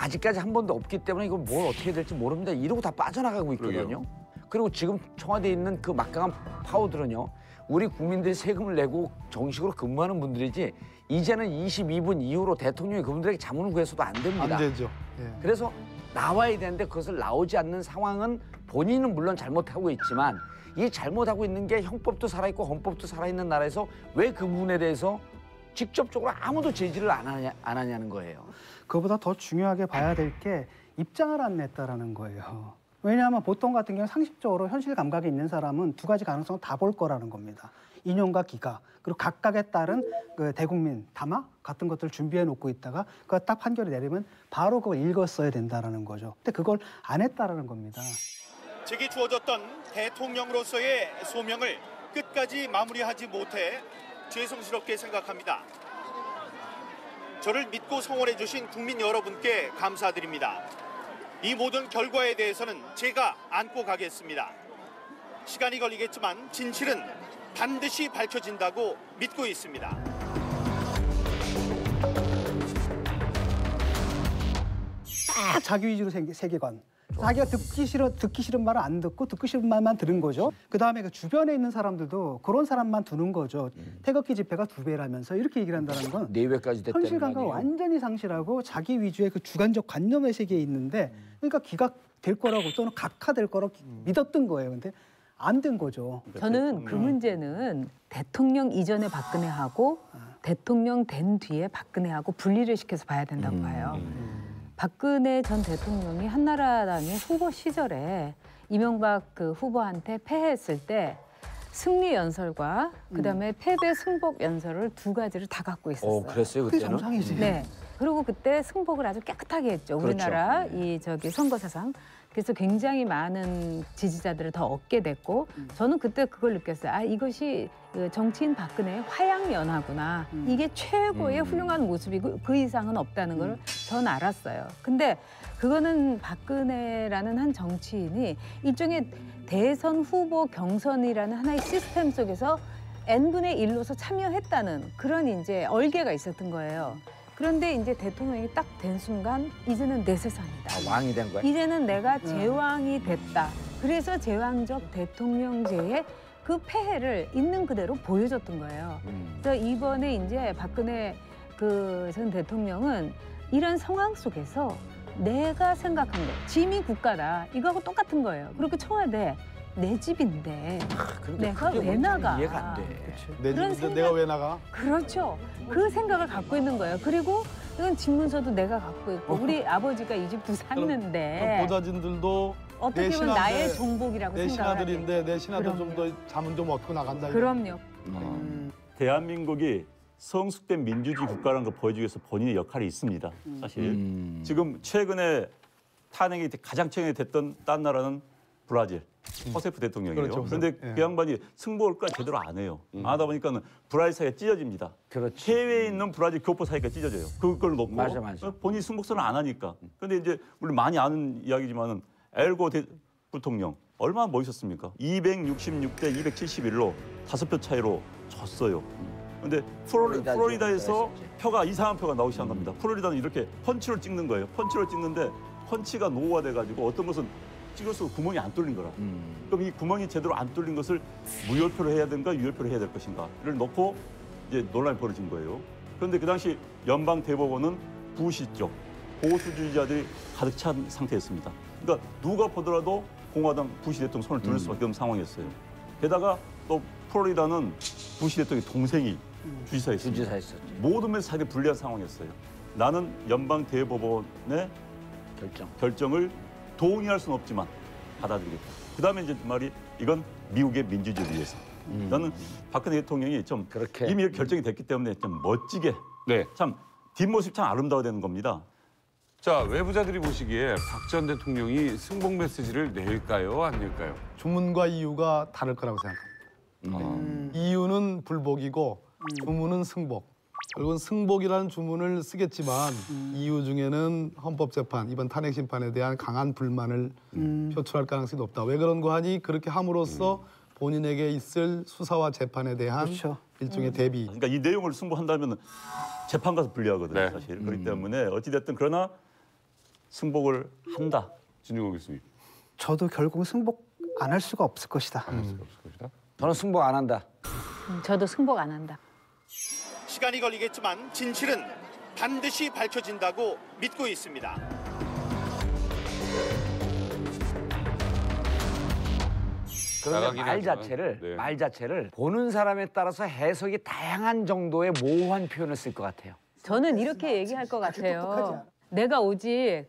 아직까지 한 번도 없기 때문에 이거 뭘 어떻게 될지 모릅니다. 이러고 다 빠져나가고 있거든요. 그러게요. 그리고 지금 청와대에 있는 그 막강한 파워들은요. 우리 국민들이 세금을 내고 정식으로 근무하는 분들이지 이제는 22분 이후로 대통령이 그분들에게 자문을 구해서도 안 됩니다. 안 되죠. 예. 그래서 나와야 되는데 그것을 나오지 않는 상황은 본인은 물론 잘못하고 있지만 이 잘못하고 있는 게 형법도 살아있고 헌법도 살아있는 나라에서 왜 그 부분에 대해서 직접적으로 아무도 제지를 안 하냐는 거예요. 그보다 더 중요하게 봐야 될 게 입장을 안 냈다라는 거예요. 왜냐하면 보통 같은 경우 상식적으로 현실 감각이 있는 사람은 두 가지 가능성을 다 볼 거라는 겁니다. 인용과 기각, 그리고 각각에 따른 그 대국민 담화 같은 것들을 준비해 놓고 있다가 그거 딱 판결이 내리면 바로 그걸 읽었어야 된다라는 거죠. 근데 그걸 안 했다라는 겁니다. 제게 주어졌던 대통령으로서의 소명을 끝까지 마무리하지 못해 죄송스럽게 생각합니다. 저를 믿고 성원해 주신 국민 여러분께 감사드립니다. 이 모든 결과에 대해서는 제가 안고 가겠습니다. 시간이 걸리겠지만 진실은 반드시 밝혀진다고 믿고 있습니다. 딱 자기 위주로 세계관. 자기가 듣기 싫은 말을 안 듣고 듣기 싫은 말만 들은 거죠. 그다음에 그 주변에 있는 사람들도 그런 사람만 두는 거죠. 태극기 집회가 2배라면서 이렇게 얘기를 한다는 건 4배까지 됐다는 현실 거 감각을 아니에요? 완전히 상실하고 자기 위주의 그 주관적 관념의 세계에 있는데 그러니까 기각될 거라고 또는 각하될 거라고 믿었던 거예요. 근데 안 된 거죠. 저는 그 문제는 대통령 이전에 박근혜하고 대통령 된 뒤에 박근혜하고 분리를 시켜서 봐야 된다고 봐요. 박근혜 전 대통령이 한나라당의 후보 시절에 이명박 그 후보한테 패했을 때 승리 연설과 그다음에 패배 승복 연설을 두 가지를 다 갖고 있었어요. 그랬어요 그게 그때는? 정상이지. 네. 그리고 그때 승복을 아주 깨끗하게 했죠. 우리나라 이 선거 사상. 그래서 굉장히 많은 지지자들을 더 얻게 됐고 저는 그때 그걸 느꼈어요. 아, 이것이 정치인 박근혜의 화양연화구나. 이게 최고의 훌륭한 모습이고 그 이상은 없다는 걸 전 알았어요. 근데 그거는 박근혜라는 한 정치인이 일종의 대선 후보 경선이라는 하나의 시스템 속에서 n분의 1로서 참여했다는 그런 이제 얼개가 있었던 거예요. 그런데 이제 대통령이 딱 된 순간 이제는 내 세상이다. 왕이 된 거야? 이제는 내가 제왕이 됐다. 그래서 제왕적 대통령제의 그 폐해를 있는 그대로 보여줬던 거예요. 그래서 이번에 이제 박근혜 그 전 대통령은 이런 상황 속에서 내가 생각한 거, 짐이 국가다. 이거하고 똑같은 거예요. 그리고 청와대 내 집인데 내가 왜 나가? 이해가 안 돼. 내 그런 집인데 생각- 내가 왜 나가? 그렇죠. 그 생각을 갖고 있는 거예요. 그리고 이건 집문서도 내가 갖고 있고 우리 아버지가 이 집도 샀는데 보좌진들도 어떻게 내 보면 나의 신하인데, 정복이라고 내 생각을 하죠. 신하들인데 내 신하들 좀 더 잠은 좀 얻고 나간다. 그럼요. 대한민국이 성숙된 민주주의 국가라는 걸 보여주기 위해서 본인의 역할이 있습니다. 사실 지금 최근에 탄핵이 가장 최근에 됐던 딴 나라는 브라질 호세프 대통령이에요. 그렇죠, 그런데 예. 그 양반이 승복을까지 제대로 안 해요. 안 하다 보니까 브라질 사이가 찢어집니다. 그렇지. 해외에 있는 브라질 교포 사이가 찢어져요. 그걸 놓고 맞아, 맞아. 본인이 승복선을 안 하니까. 그런데 이제 우리 많이 아는 이야기지만은 엘고 부통령 얼마나 멋있었습니까? 266대 271로 5표 차이로 졌어요. 근데 플로리다에서 표가 이상한 표가 나오기 시작한 겁니다. 플로리다는 이렇게 펀치를 찍는 거예요. 펀치를 찍는데 펀치가 노후가 돼가지고 어떤 것은 찍을수록 구멍이 안 뚫린 거라. 그럼 이 구멍이 제대로 안 뚫린 것을 무효표로 해야 되는가 유효표로 해야 될 것인가를 놓고 이제 논란이 벌어진 거예요. 그런데 그 당시 연방 대법원은 부시 쪽 보수주의자들이 가득 찬 상태였습니다. 그러니까 누가 보더라도 공화당 부시 대통령 손을 들을 수밖에 없는 상황이었어요. 게다가 또 플로리다는 부시 대통령의 동생이 주지사였습니다. 주지사였었죠. 모든 면에서 자기 불리한 상황이었어요. 나는 연방 대법원의 결정을 동의할 수는 없지만 받아들이겠다. 그다음에 이제 말이 이건 미국의 민주주의를 위해서. 나는 박근혜 대통령이 좀 그렇게. 이미 결정이 됐기 때문에 좀 멋지게 참 뒷모습 참 아름다워야 되는 겁니다. 자, 외부자들이 보시기에 박 전 대통령이 승복 메시지를 낼까요, 안 낼까요? 주문과 이유가 다를 거라고 생각합니다. 이유는 불복이고 주문은 승복. 결국은 승복이라는 주문을 쓰겠지만 이유 중에는 헌법재판, 이번 탄핵 심판에 대한 강한 불만을 표출할 가능성이 높다. 왜 그런가 하니 그렇게 함으로써 본인에게 있을 수사와 재판에 대한 그렇죠. 일종의 대비. 그러니까 이 내용을 승복한다면 재판 가서 불리하거든요, 네. 사실. 그렇기 때문에 어찌됐든 그러나 승복을 한다. 진중권 교수님. 저도 결국 승복 안 할 수가 없을 것이다. 저는 승복 안 한다. 저도 승복 안 한다. 시간이 걸리겠지만 진실은 반드시 밝혀진다고 믿고 있습니다. 그런데 나가긴 하지만, 말 자체를 보는 사람에 따라서 해석이 다양한 정도의 모호한 표현을 쓸 것 같아요. 저는 이렇게 얘기할 것 같아요. 내가 오직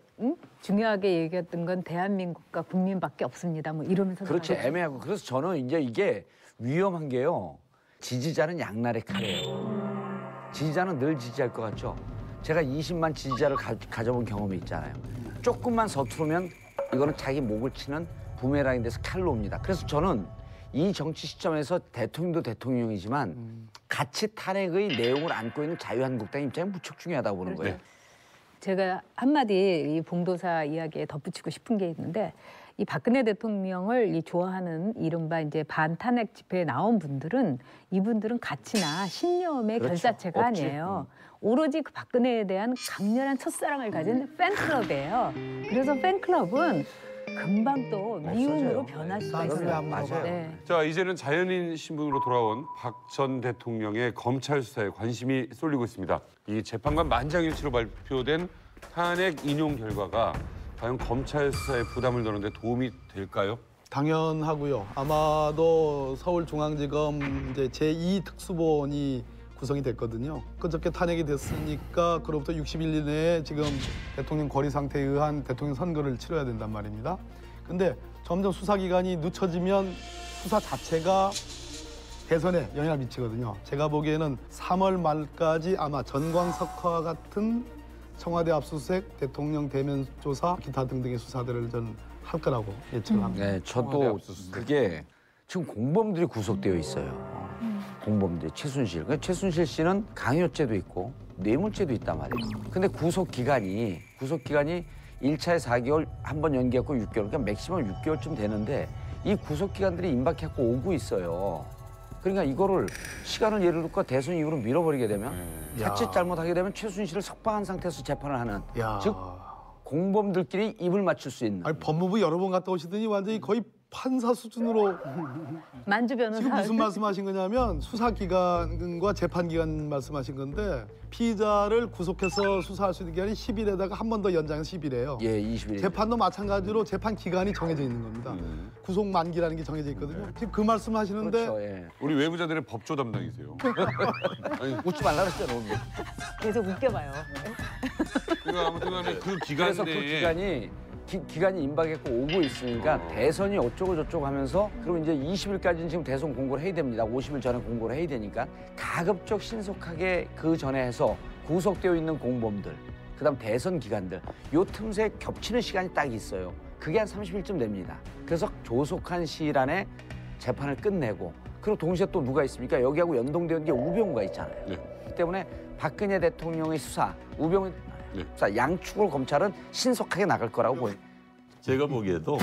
중요하게 얘기했던 건 대한민국과 국민밖에 없습니다. 뭐 이러면서 그렇죠. 나가죠. 애매하고. 그래서 저는 이제 이게 위험한 게요. 지지자는 양날의 칼이에요. 지지자는 늘 지지할 것 같죠. 제가 20만 지지자를 가져본 경험이 있잖아요. 조금만 서투르면 이거는 자기 목을 치는 부메랑이 돼서 칼로 옵니다. 그래서 저는 이 정치 시점에서 대통령도 대통령이지만 같이 탄핵의 내용을 안고 있는 자유한국당 입장이 무척 중요하다고 보는 거예요. 제가 한마디 이 봉도사 이야기에 덧붙이고 싶은 게 있는데 이 박근혜 대통령을 이 좋아하는 이른바 이제 반탄핵 집회에 나온 분들은 이분들은 가치나 신념의 그렇죠. 결자체가 없지. 아니에요. 오로지 그 박근혜에 대한 강렬한 첫사랑을 가진 팬클럽이에요. 그래서 팬클럽은 금방 또 미움으로 변할 수가 있어요. 맞아요. 네. 자, 이제는 자연인 신분으로 돌아온 박 전 대통령의 검찰 수사에 관심이 쏠리고 있습니다. 이 재판관 만장일치로 발표된 탄핵 인용 결과가 과연 검찰 수사에 부담을 더는데 도움이 될까요? 당연하고요. 아마도 서울중앙지검 이제 제2특수본이 구성이 됐거든요. 그저께 탄핵이 됐으니까 그로부터 60일 이내에 지금 대통령 거리 상태에 의한 대통령 선거를 치러야 된단 말입니다. 근데 점점 수사 기간이 늦춰지면 수사 자체가 대선에 영향을 미치거든요. 제가 보기에는 3월 말까지 아마 전광석화와 같은 청와대 압수수색, 대통령 대면 조사, 기타 등등의 수사들을 전 할 거라고 예측을 합니다. 네, 저도 그게 지금 공범들이 구속되어 있어요. 공범들이 최순실. 그러니까 최순실 씨는 강요죄도 있고 뇌물죄도 있단 말이에요. 근데 구속 기간이 1차에 4개월, 한 번 연기했고 6개월, 그러니까 맥시멈 6개월쯤 되는데 이 구속 기간들이 임박했고 오고 있어요. 그러니까 이거를 시간을 예를 들고 대선 이후로 밀어버리게 되면 자칫 잘못하게 되면 최순실을 석방한 상태에서 재판을 하는 즉 공범들끼리 입을 맞출 수 있는. 아니, 법무부 여러 번 갔다 오시더니 완전히 거의 판사 수준으로 만주 변호사. 지금 무슨 말씀하신 거냐면 수사 기간과 재판 기간 말씀하신 건데 피의자를 구속해서 수사할 수 있는 기간이 10일에다가 한 번 더 연장해서 10일이에요. 예, 20일. 재판도 마찬가지로 재판 기간이 정해져 있는 겁니다. 구속 만기라는 게 정해져 있거든요. 지금 그 말씀을 하시는데 그렇죠, 예. 우리 외부자들의 법조 담당이세요. 아니, 웃지 말라 그랬잖아요. 계속 웃겨봐요. 그러니까 아무튼 간에 그 기간 그래서 그 내에 기간이 임박했고 오고 있으니까 대선이 어쩌고 저쩌고 하면서 그리고 이제 20일까지는 지금 대선 공고를 해야 됩니다. 50일 전에 공고를 해야 되니까 가급적 신속하게 그 전에 해서 구속되어 있는 공범들 그다음 대선 기간들 요 틈새 겹치는 시간이 딱 있어요. 그게 한 30일쯤 됩니다. 그래서 조속한 시일 안에 재판을 끝내고 그리고 동시에 또 누가 있습니까? 여기하고 연동되는 게 우병우가 있잖아요. 그렇기 때문에 박근혜 대통령의 수사, 우병우 수사 양축으로 검찰은 신속하게 나갈 거라고 보여요. 제가 보기에도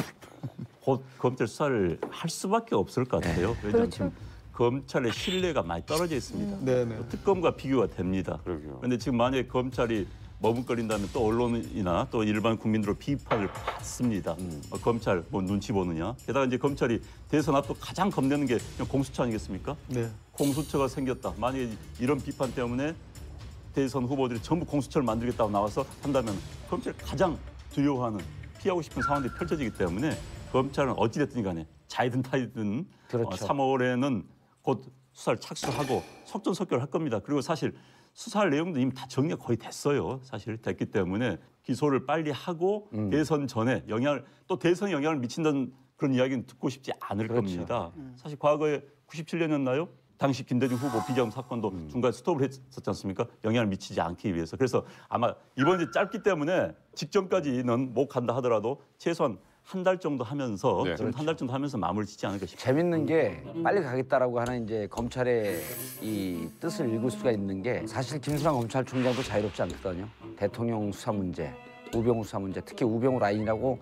곧 검찰 수사를 할 수밖에 없을 것 같아요. 왜냐하면 지금 검찰의 신뢰가 많이 떨어져 있습니다. 특검과 비교가 됩니다. 그런데 지금 만약에 검찰이 머뭇거린다면 또 언론이나 또 일반 국민들로 비판을 받습니다. 검찰 뭐 눈치 보느냐. 게다가 이제 검찰이 대선 앞도 가장 겁내는 게 공수처 아니겠습니까? 네. 공수처가 생겼다. 만약에 이런 비판 때문에 대선 후보들이 전부 공수처를 만들겠다고 나와서 한다면 검찰이 가장 두려워하는 피하고 싶은 상황들이 펼쳐지기 때문에 검찰은 어찌됐든 간에 자이든 타이든 그렇죠. 3월에는 곧 수사를 착수하고 속전속결을 할 겁니다. 그리고 사실 수사할 내용도 이미 다 정리가 거의 됐어요. 사실 됐기 때문에 기소를 빨리 하고 대선 전에 또 대선에 영향을 미친다는 그런 이야기는 듣고 싶지 않을 겁니다. 사실 과거에 97년이었나요? 당시 김대중 후보 비자금 사건도 중간에 스톱을 했었지 않습니까? 영향을 미치지 않기 위해서. 그래서 아마 이번이 짧기 때문에 직전까지는 못 간다 하더라도 최소한 한 달 정도 하면서 지금 한 달 정도 하면서 마무리 짓지 않을까 싶습니다. 재밌는 게 빨리 가겠다라고 하는 이제 검찰의 이 뜻을 읽을 수가 있는 게 사실 김수남 검찰총장도 자유롭지 않거든요. 대통령 수사 문제, 우병우 수사 문제, 특히 우병우 라인이라고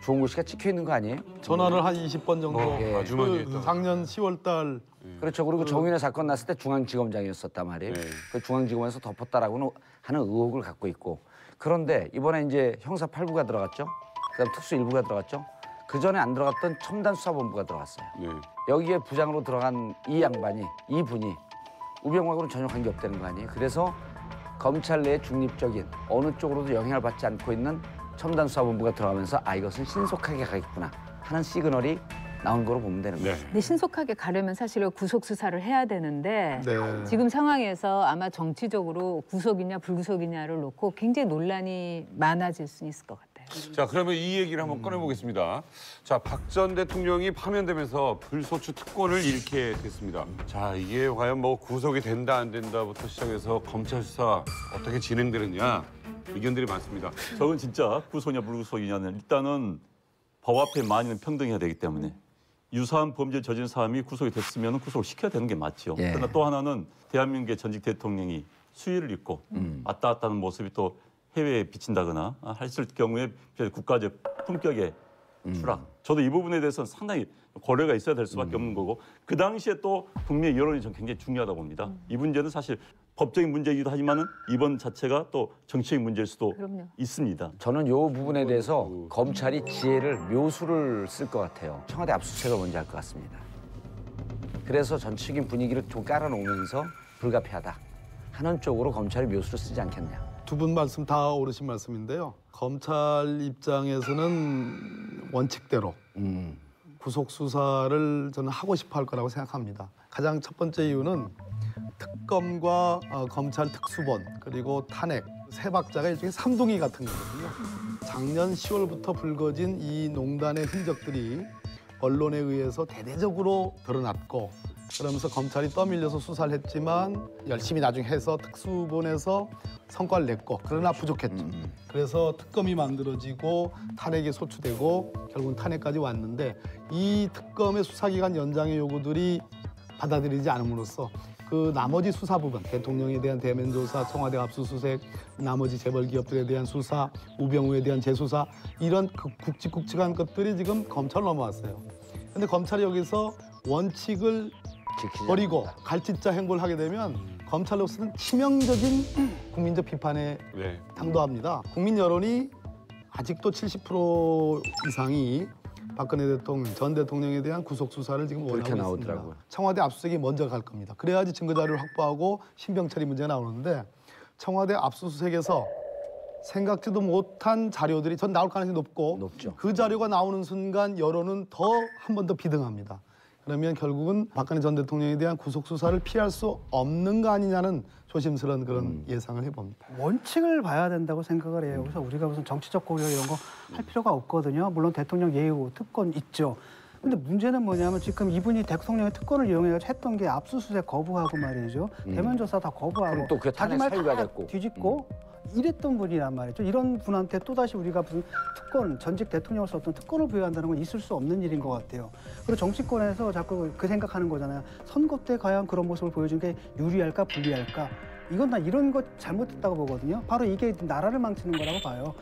좋은 글씨가 찍혀 있는 거 아니에요? 전화를 한 20번 정도. 예. 아주 많이 했다. 작년 10월 달. 그렇죠. 그리고 정윤회 사건 났을 때 중앙지검장이었었단 말이에요. 그 중앙지검에서 덮었다라고 하는 의혹을 갖고 있고. 그런데 이번에 이제 형사 8부가 들어갔죠. 그다음 특수 1부가 들어갔죠. 그 전에 안 들어갔던 첨단수사본부가 들어갔어요. 네. 여기에 부장으로 들어간 이분이 우병우하고는 전혀 관계없다는 거 아니에요. 그래서 검찰 내에 중립적인 어느 쪽으로도 영향을 받지 않고 있는 첨단수사본부가 들어가면서 이것은 신속하게 가겠구나 하는 시그널이 나온 거로 보면 되는 거예요. 근데 신속하게 가려면 사실 구속 수사를 해야 되는데 네. 지금 상황에서 아마 정치적으로 구속이냐 불구속이냐를 놓고 굉장히 논란이 많아질 수 있을 것 같아요. 자, 그러면 이 얘기를 한번 꺼내보겠습니다. 자, 박 전 대통령이 파면되면서 불소추 특권을 잃게 됐습니다. 자, 이게 과연 뭐 구속이 된다 안 된다부터 시작해서 검찰 수사 어떻게 진행되느냐 의견들이 많습니다. 저건 진짜 구속이냐 불구속이냐는 일단은 법 앞에 만인은 평등해야 되기 때문에 유사한 범죄를 저지른 사람이 구속이 됐으면 구속을 시켜야 되는 게 맞죠. 예. 그러나 또 하나는 대한민국의 전직 대통령이 수위를 잃고 왔다 갔다 하는 모습이 또 해외에 비친다거나 했을 경우에 국가적 품격의 추락. 저도 이 부분에 대해서는 상당히 고려가 있어야 될 수밖에 없는 거고 그 당시에 또 국민의 여론이 전 굉장히 중요하다고 봅니다. 이 문제는 사실 법적인 문제이기도 하지만은 이번 자체가 또 정치적인 문제일 수도 있습니다. 저는 이 부분에 대해서 검찰이 지혜를 묘수를 쓸 것 같아요. 청와대 압수수색을 먼저 할 것 같습니다. 그래서 전체적인 분위기를 좀 깔아놓으면서 불가피하다 하는 쪽으로 검찰이 묘수를 쓰지 않겠냐. 두 분 말씀 다 옳으신 말씀인데요. 검찰 입장에서는 원칙대로 구속 수사를 저는 하고 싶어 할 거라고 생각합니다. 가장 첫 번째 이유는 특검과 검찰 특수본 그리고 탄핵 세 박자가 일종의 삼둥이 같은 거거든요. 작년 10월부터 불거진 이 농단의 흔적들이 언론에 의해서 대대적으로 드러났고 그러면서 검찰이 떠밀려서 수사를 했지만 열심히 나중에 해서 특수본에서 성과를 냈고 그러나 부족했죠. 그래서 특검이 만들어지고 탄핵이 소추되고 결국은 탄핵까지 왔는데 이 특검의 수사기간 연장의 요구들이 받아들이지 않음으로써 그 나머지 수사 부분, 대통령에 대한 대면 조사, 청와대 압수수색, 나머지 재벌 기업들에 대한 수사, 우병우에 대한 재수사 이런 굵직굵직한 것들이 지금 검찰로 넘어왔어요. 근데 검찰이 여기서 원칙을 버리고 갈짓자 행보를 하게 되면 검찰로서는 치명적인 국민적 비판에 당도합니다. 국민 여론이 아직도 70% 이상이 박근혜 대통령, 전 대통령에 대한 구속 수사를 지금 원하고 있습니다. 나오더라고요. 청와대 압수수색이 먼저 갈 겁니다. 그래야지 증거 자료를 확보하고 신병철이 문제가 나오는데 청와대 압수수색에서 생각지도 못한 자료들이 전 나올 가능성이 높죠. 그 자료가 나오는 순간 여론은 더 한 번 더 비등합니다. 그러면 결국은 박근혜 전 대통령에 대한 구속 수사를 피할 수 없는 거 아니냐는 조심스러운 그런 예상을 해봅니다. 원칙을 봐야 된다고 생각을 해요. 그래서 우리가 무슨 정치적 고려 이런 거 할 필요가 없거든요. 물론 대통령 예우, 특권 있죠. 근데 문제는 뭐냐면 지금 이분이 대통령의 특권을 이용해서 했던 게 압수수색 거부하고 말이죠. 대면 조사 다 거부하고 또 그게 자기 탄핵 말 사유가 다 됐고. 뒤집고 이랬던 분이란 말이죠. 이런 분한테 또다시 우리가 무슨 특권, 전직 대통령으로서 어떤 특권을 부여한다는 건 있을 수 없는 일인 것 같아요. 그리고 정치권에서 자꾸 그 생각하는 거잖아요. 선거 때 과연 그런 모습을 보여준 게 유리할까 불리할까. 이건 나 이런 거 잘못했다고 보거든요. 바로 이게 나라를 망치는 거라고 봐요.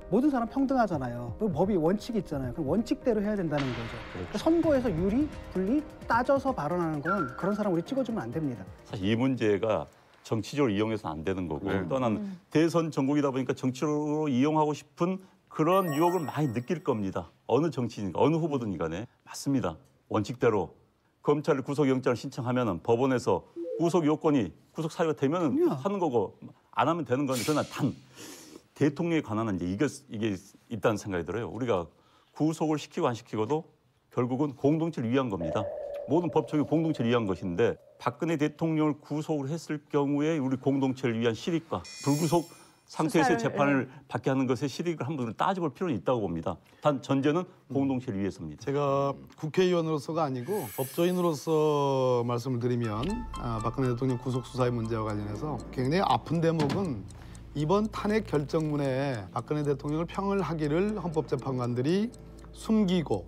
모든 사람 평등하잖아요. 그리고 법이 원칙이 있잖아요. 그럼 원칙대로 해야 된다는 거죠. 그러니까 선거에서 유리, 불리 따져서 발언하는 건 그런 사람 우리 찍어주면 안 됩니다. 사실 이 문제가 정치적으로 이용해서는 안 되는 거고 또 하나는 대선 전국이다 보니까 정치적으로 이용하고 싶은 그런 유혹을 많이 느낄 겁니다. 어느 정치인가 어느 후보든 간에 맞습니다. 원칙대로 검찰이 구속영장을 신청하면 법원에서 구속 요건이 구속 사유가 되면 하는 거고 안 하면 되는 건데 그러나 단 대통령에 관한 이제 이게 있다는 생각이 들어요. 우리가 구속을 시키고 안 시키고도 결국은 공동체를 위한 겁니다. 모든 법적인 공동체를 위한 것인데 박근혜 대통령을 구속을 했을 경우에 우리 공동체를 위한 실익과 불구속 상태에서 재판을 받게 하는 것의 실익을 한번 따져볼 필요는 있다고 봅니다. 단 전제는 공동체를 위해서입니다. 제가 국회의원으로서가 아니고 법조인으로서 말씀을 드리면 박근혜 대통령 구속 수사의 문제와 관련해서 굉장히 아픈 대목은 이번 탄핵 결정문에 박근혜 대통령을 평을 하기를 헌법재판관들이 숨기고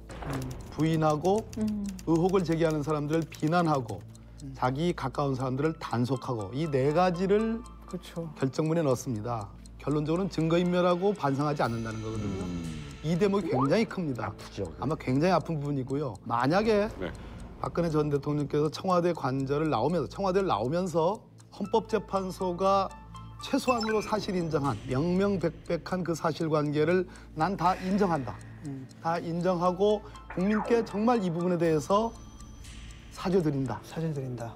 부인하고 의혹을 제기하는 사람들을 비난하고 자기 가까운 사람들을 단속하고 이 네 가지를 그렇죠. 결정문에 넣습니다. 결론적으로는 증거인멸하고 반성하지 않는다는 거거든요. 이 대목이 굉장히 큽니다. 아프죠. 아마 굉장히 아픈 부분이고요. 만약에 박근혜 전 대통령께서 청와대를 나오면서 헌법재판소가 최소한으로 사실 인정한 명명백백한 그 사실관계를 난 다 인정한다. 다 인정하고 국민께 정말 이 부분에 대해서 사죄드린다.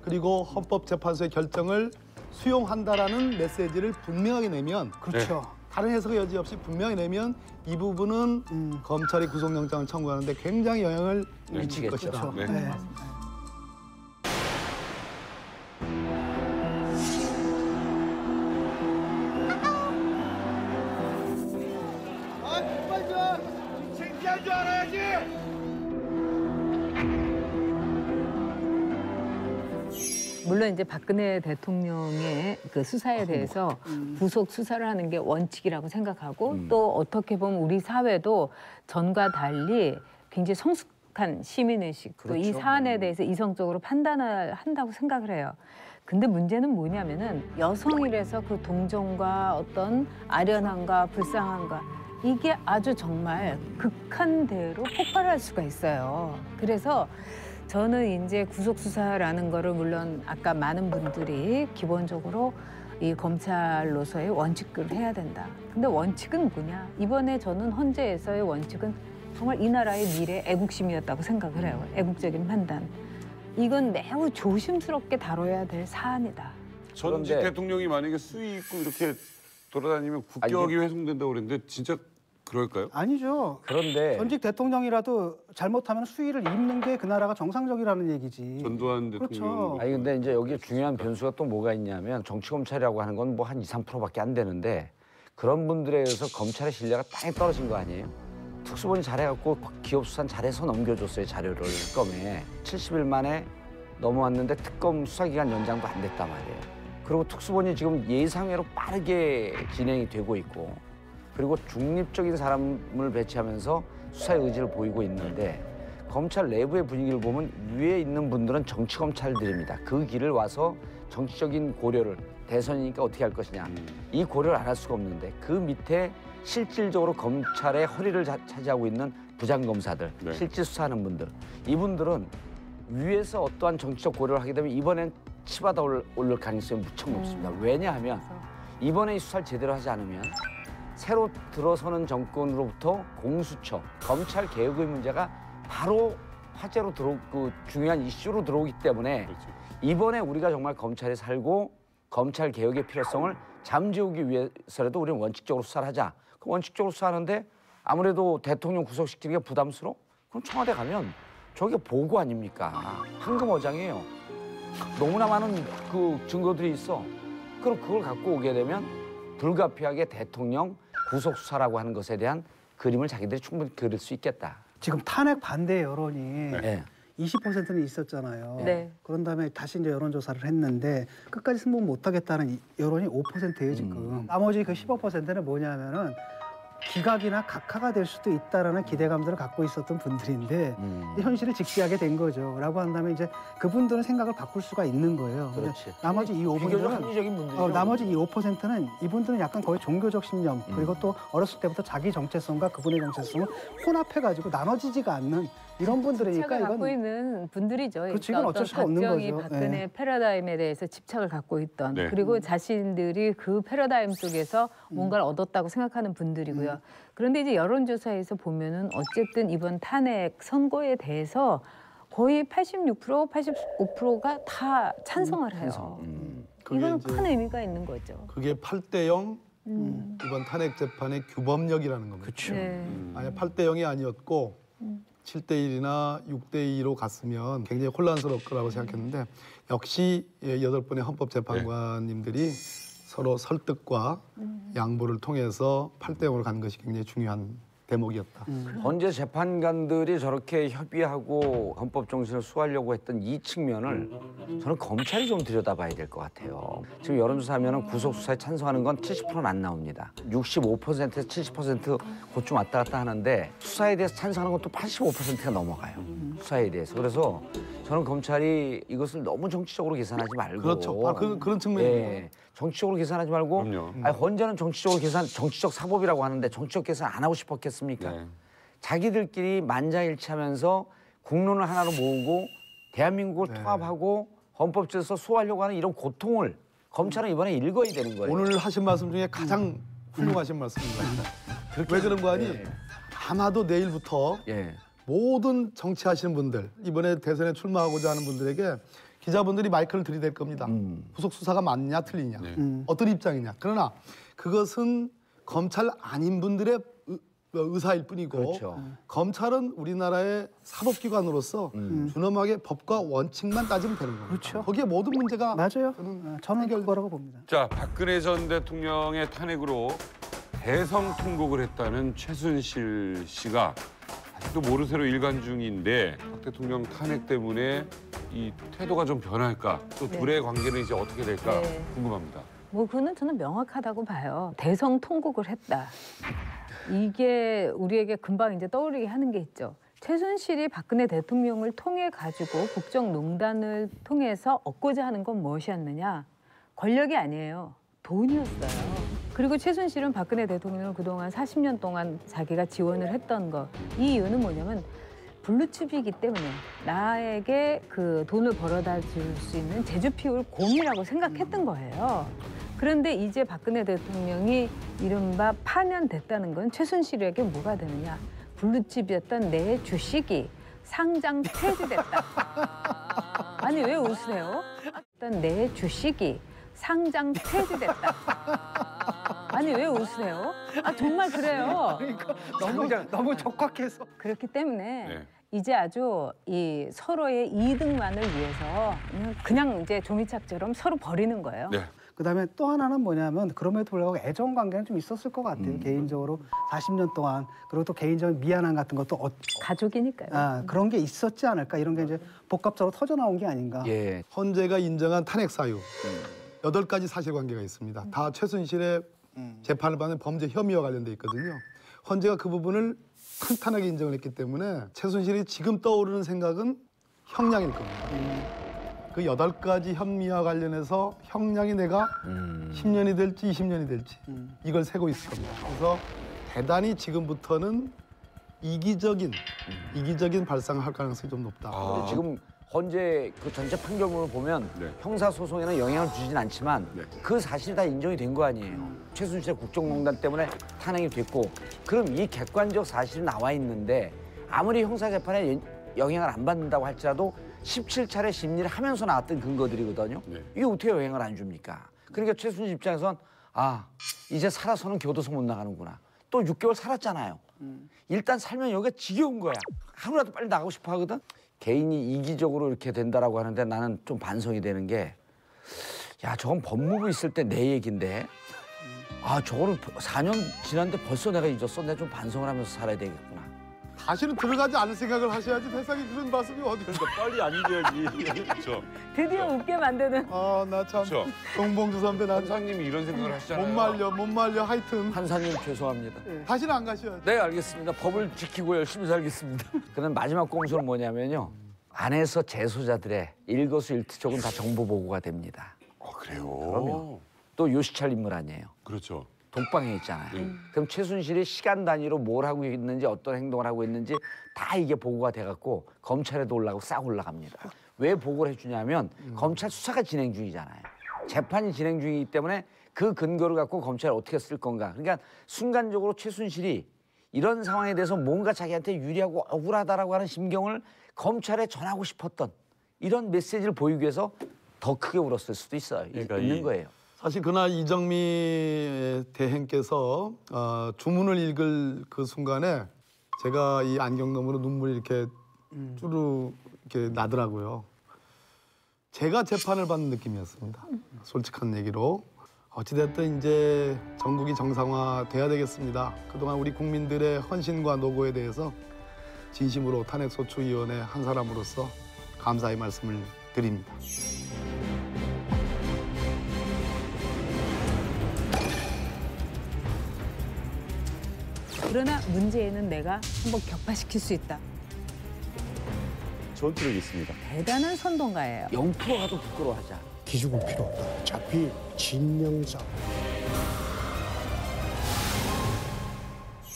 그리고 헌법재판소의 결정을 수용한다라는 메시지를 분명하게 내면 그렇죠. 다른 해석의 여지 없이 분명히 내면 이 부분은 검찰이 구속영장을 청구하는데 굉장히 영향을 미칠 것이다. 그렇죠. 네. 창피한 줄 알아야지. 물론 이제 박근혜 대통령의 그 수사에 대해서 구속 수사를 하는 게 원칙이라고 생각하고 또 어떻게 보면 우리 사회도 전과 달리 굉장히 성숙한 시민의식 또 이 사안에 대해서 이성적으로 판단을 한다고 생각을 해요. 근데 문제는 뭐냐면은 여성이라서 그 동정과 어떤 아련함과 불쌍함과 이게 아주 정말 극한대로 폭발할 수가 있어요. 그래서 저는 이제 구속수사라는 거를 물론 아까 많은 분들이 기본적으로 이 검찰로서의 원칙을 해야 된다. 근데 원칙은 뭐냐? 이번에 저는 헌재에서의 원칙은 정말 이 나라의 미래 애국심이었다고 생각을 해요. 애국적인 판단. 이건 매우 조심스럽게 다뤄야 될 사안이다. 전직 그런데- 대통령이 만약에 수위 있고 이렇게 돌아다니면 국격이 훼손된다고 그랬는데 진짜 그럴까요? 아니죠. 그런데 전직 대통령이라도 잘못하면 수위를 입는 게 그 나라가 정상적이라는 얘기지. 전두환 그렇죠. 대통령. 아니 근데 이제 여기에 중요한 변수가 또 뭐가 있냐면 정치검찰이라고 하는 건 뭐 한 2~3%밖에 안 되는데 그런 분들에 의해서 검찰의 신뢰가 땅에 떨어진 거 아니에요? 특수본이 잘해갖고 기업 수사는 잘해서 넘겨줬어요 자료를 특검에 70일 만에 넘어왔는데 특검 수사기간 연장도 안 됐단 말이에요. 그리고 특수본이 지금 예상외로 빠르게 진행이 되고 있고 그리고 중립적인 사람을 배치하면서 수사의 의지를 보이고 있는데 검찰 내부의 분위기를 보면 위에 있는 분들은 정치 검찰들입니다. 그 길을 와서 정치적인 고려를 대선이니까 어떻게 할 것이냐 이 고려를 안 할 수가 없는데 그 밑에 실질적으로 검찰의 허리를 차지하고 있는 부장검사들, 실질 수사하는 분들 이분들은 위에서 어떠한 정치적 고려를 하게 되면 이번엔 치받아 올릴 가능성이 무척 높습니다. 왜냐하면 이번에 이 수사를 제대로 하지 않으면 새로 들어서는 정권으로부터 공수처, 검찰 개혁의 문제가 바로 화제로 그 중요한 이슈로 들어오기 때문에 이번에 우리가 정말 검찰에 살고 검찰 개혁의 필요성을 잠재우기 위해서라도 우리는 원칙적으로 수사를 하자. 그 원칙적으로 수사하는데 아무래도 대통령 구속시키는 게 부담스러워? 그럼 청와대 가면 저게 보고 아닙니까? 황금어장이에요. 너무나 많은 그 증거들이 있어. 그럼 그걸 갖고 오게 되면 불가피하게 대통령 구속 수사라고 하는 것에 대한 그림을 자기들이 충분히 그릴 수 있겠다. 지금 탄핵 반대 여론이 네. 20%는 있었잖아요. 네. 그런 다음에 다시 이제 여론조사를 했는데 끝까지 승복 못하겠다는 여론이 5%예요 지금. 나머지 그 15%는 뭐냐면은 기각이나 각하가 될 수도 있다라는 기대감들을 갖고 있었던 분들인데 현실을 직시하게 된 거죠. 라고 한다면 이제 그분들은 생각을 바꿀 수가 있는 거예요. 그렇지. 나머지 이 비교적 5%는 합리적인 분들이죠. 나머지 이 5%는 이분들은 약간 거의 종교적 신념 그리고 또 어렸을 때부터 자기 정체성과 그분의 정체성을 혼합해가지고 나눠지지가 않는 이런 분들이니까 집착을 갖고 이건 있는 분들이죠. 그렇죠. 이건 어쩔 수가 없는 박정희, 거죠. 박근혜 네. 패러다임에 대해서 집착을 갖고 있던 네. 그리고 자신들이 그 패러다임 속에서 뭔가를 얻었다고 생각하는 분들이고요. 그런데 이제 여론조사에서 보면은 어쨌든 이번 탄핵 선고에 대해서 거의 86%, 85%가 다 찬성을 해요. 이건 이제 큰 의미가 있는 거죠. 그게 8대0 이번 탄핵 재판의 규범력이라는 겁니다. 그렇죠. 네. 만약 8대0이 아니었고 7대1이나 6대2로 갔으면 굉장히 혼란스러울 거라고 생각했는데 역시 8분의 헌법재판관님들이 서로 설득과 양보를 통해서 8대0으로 간 것이 굉장히 중요한 대목이었다. 헌재 재판관들이 저렇게 협의하고 헌법 정신을 수호하려고 했던 이 측면을 저는 검찰이 좀 들여다봐야 될 것 같아요. 지금 여론조사하면 구속 수사에 찬성하는 건 70%는 안 나옵니다. 65%에서 70% 그쯤 왔다 갔다 하는데 수사에 대해서 찬성하는 것도 85%가 넘어가요. 수사에 대해서. 그래서 저는 검찰이 이것을 너무 정치적으로 계산하지 말고 그렇죠. 그런 측면이에요. 예, 정치적으로 계산하지 말고 아니, 헌재는 정치적으로 계산, 정치적 사법이라고 하는데 정치적 계산 안 하고 싶었겠습니까? 네. 자기들끼리 만장일치하면서 국론을 하나로 모으고 대한민국을 통합하고 헌법 질서 수호하려고 하는 이런 고통을 검찰은 이번에 읽어야 되는 거예요. 오늘 하신 말씀 중에 가장 훌륭하신 말씀입니다. 왜 그런 거 아니? 아마도 내일부터 모든 정치하시는 분들, 이번에 대선에 출마하고자 하는 분들에게 기자분들이 마이크를 들이댈 겁니다. 구속 수사가 맞냐 틀리냐, 어떤 입장이냐. 그러나 그것은 검찰 아닌 분들의 의사일 뿐이고 그렇죠. 검찰은 우리나라의 사법기관으로서 준엄하게 법과 원칙만 따지면 되는 겁니다. 그렇죠. 거기에 모든 문제가 맞아요. 저는 그거라고 봅니다. 자, 박근혜 전 대통령의 탄핵으로 대성 통곡을 했다는 최순실 씨가 아직도 모르쇠로 일관 중인데 박 대통령 탄핵 때문에 이 태도가 좀 변할까? 또 둘의 관계는 이제 어떻게 될까 궁금합니다. 뭐 그거는 저는 명확하다고 봐요. 대성 통곡을 했다. 이게 우리에게 금방 이제 떠오르게 하는 게 있죠. 최순실이 박근혜 대통령을 통해 가지고 국정농단을 통해서 얻고자 하는 건 무엇이었느냐? 권력이 아니에요. 돈이었어요. 그리고 최순실은 박근혜 대통령을 그동안 40년 동안 자기가 지원을 했던 거. 이 이유는 뭐냐면 블루칩이기 때문에 나에게 그 돈을 벌어다 줄 수 있는 제주 피울 공이라고 생각했던 거예요. 그런데 이제 박근혜 대통령이 이른바 파면됐다는 건 최순실에게 뭐가 되느냐. 블루칩이었던 내 주식이 상장 폐지됐다. 아니 왜 웃으세요? 어떤 내 주식이 상장 폐지됐다. 아니 왜 웃으세요? 아 정말 그래요. 그러니까 너무 적확해서. 그렇기 때문에 이제 아주 이 서로의 이득만을 위해서 그냥 이제 종이착처럼 서로 버리는 거예요. 그다음에 또 하나는 뭐냐면 그럼에도 불구하고 애정 관계는 좀 있었을 것 같아요. 개인적으로 40년 동안 그리고 또 개인적인 미안함 같은 것도 가족이니까요. 그런 게 있었지 않을까 이런 게 이제 복합적으로 터져 나온 게 아닌가. 헌재가 인정한 탄핵 사유 8가지 사실관계가 있습니다. 다 최순실의 재판을 받는 범죄 혐의와 관련돼 있거든요. 헌재가 그 부분을 탄탄하게 인정을 했기 때문에 최순실이 지금 떠오르는 생각은 형량일 겁니다. 그 8가지 혐의와 관련해서 형량이 내가 10년이 될지 20년이 될지 이걸 세고 있을 겁니다. 그래서 대단히 지금부터는 이기적인 발상을 할 가능성이 좀 높다. 지금 헌재 그 전체 판결문을 보면 형사소송에는 영향을 주진 않지만 그 사실이 다 인정이 된 거 아니에요. 최순실의 국정농단 때문에 탄핵이 됐고 그럼 이 객관적 사실이 나와 있는데 아무리 형사재판에 영향을 안 받는다고 할지라도 17차례 심리를 하면서 나왔던 근거들이거든요. 이게 어떻게 영향을 안 줍니까? 그러니까 최순실 입장에선 이제 살아서는 교도소 못 나가는구나. 또 6개월 살았잖아요. 일단 살면 여기가 지겨운 거야. 하루라도 빨리 나가고 싶어 하거든. 개인이 이기적으로 이렇게 된다라고 하는데 나는 좀 반성이 되는 게 저건 법무부 있을 때 내 얘긴데 저거는 4년 지났는데 벌써 내가 잊었어. 내가 좀 반성을 하면서 살아야 되겠구나. 다시는 들어가지 않을 생각을 하셔야지 세상에 그런 말씀이 어디 있어. 빨리 안 잊어야지. 그렇죠. 드디어 웃게 만드는. 나 참 동봉주 선배 나 판사님이 이런 생각을 하시잖아요. 못 말려 하여튼. 판사님 죄송합니다. 다시는 안 가셔야죠. 네 알겠습니다. 법을 지키고 열심히 살겠습니다. 그런 마지막 공소는 뭐냐면요. 안에서 재소자들의 일거수일투족은 다 정보 보고가 됩니다. 그래요? 그럼요. 또 요시찰 인물 아니에요. 그렇죠. 독방에 있잖아요. 그럼 최순실이 시간 단위로 뭘 하고 있는지 어떤 행동을 하고 있는지 다 이게 보고가 돼갖고 검찰에도 올라가고 싹 올라갑니다. 왜 보고를 해주냐면 검찰 수사가 진행 중이잖아요. 재판이 진행 중이기 때문에 그 근거를 갖고 검찰이 어떻게 쓸 건가. 그러니까 순간적으로 최순실이 이런 상황에 대해서 뭔가 자기한테 유리하고 억울하다라고 하는 심경을 검찰에 전하고 싶었던 이런 메시지를 보이기 위해서 더 크게 울었을 수도 있어요. 그러니까 있는 거예요. 사실 그날 이정미 대행께서 주문을 읽을 그 순간에 제가 이 안경 너머로 눈물이 이렇게 쭈르 이렇게 나더라고요. 제가 재판을 받는 느낌이었습니다. 솔직한 얘기로. 어찌됐든 이제 전국이 정상화돼야 되겠습니다. 그동안 우리 국민들의 헌신과 노고에 대해서 진심으로 탄핵소추위원회 한 사람으로서 감사의 말씀을 드립니다. 그러나 문제는 내가 한번 격파시킬 수 있다. 전투력이 있습니다. 대단한 선동가예요. 0%가 더 부끄러워하자. 기죽을 필요 없다. 어차피 진명사.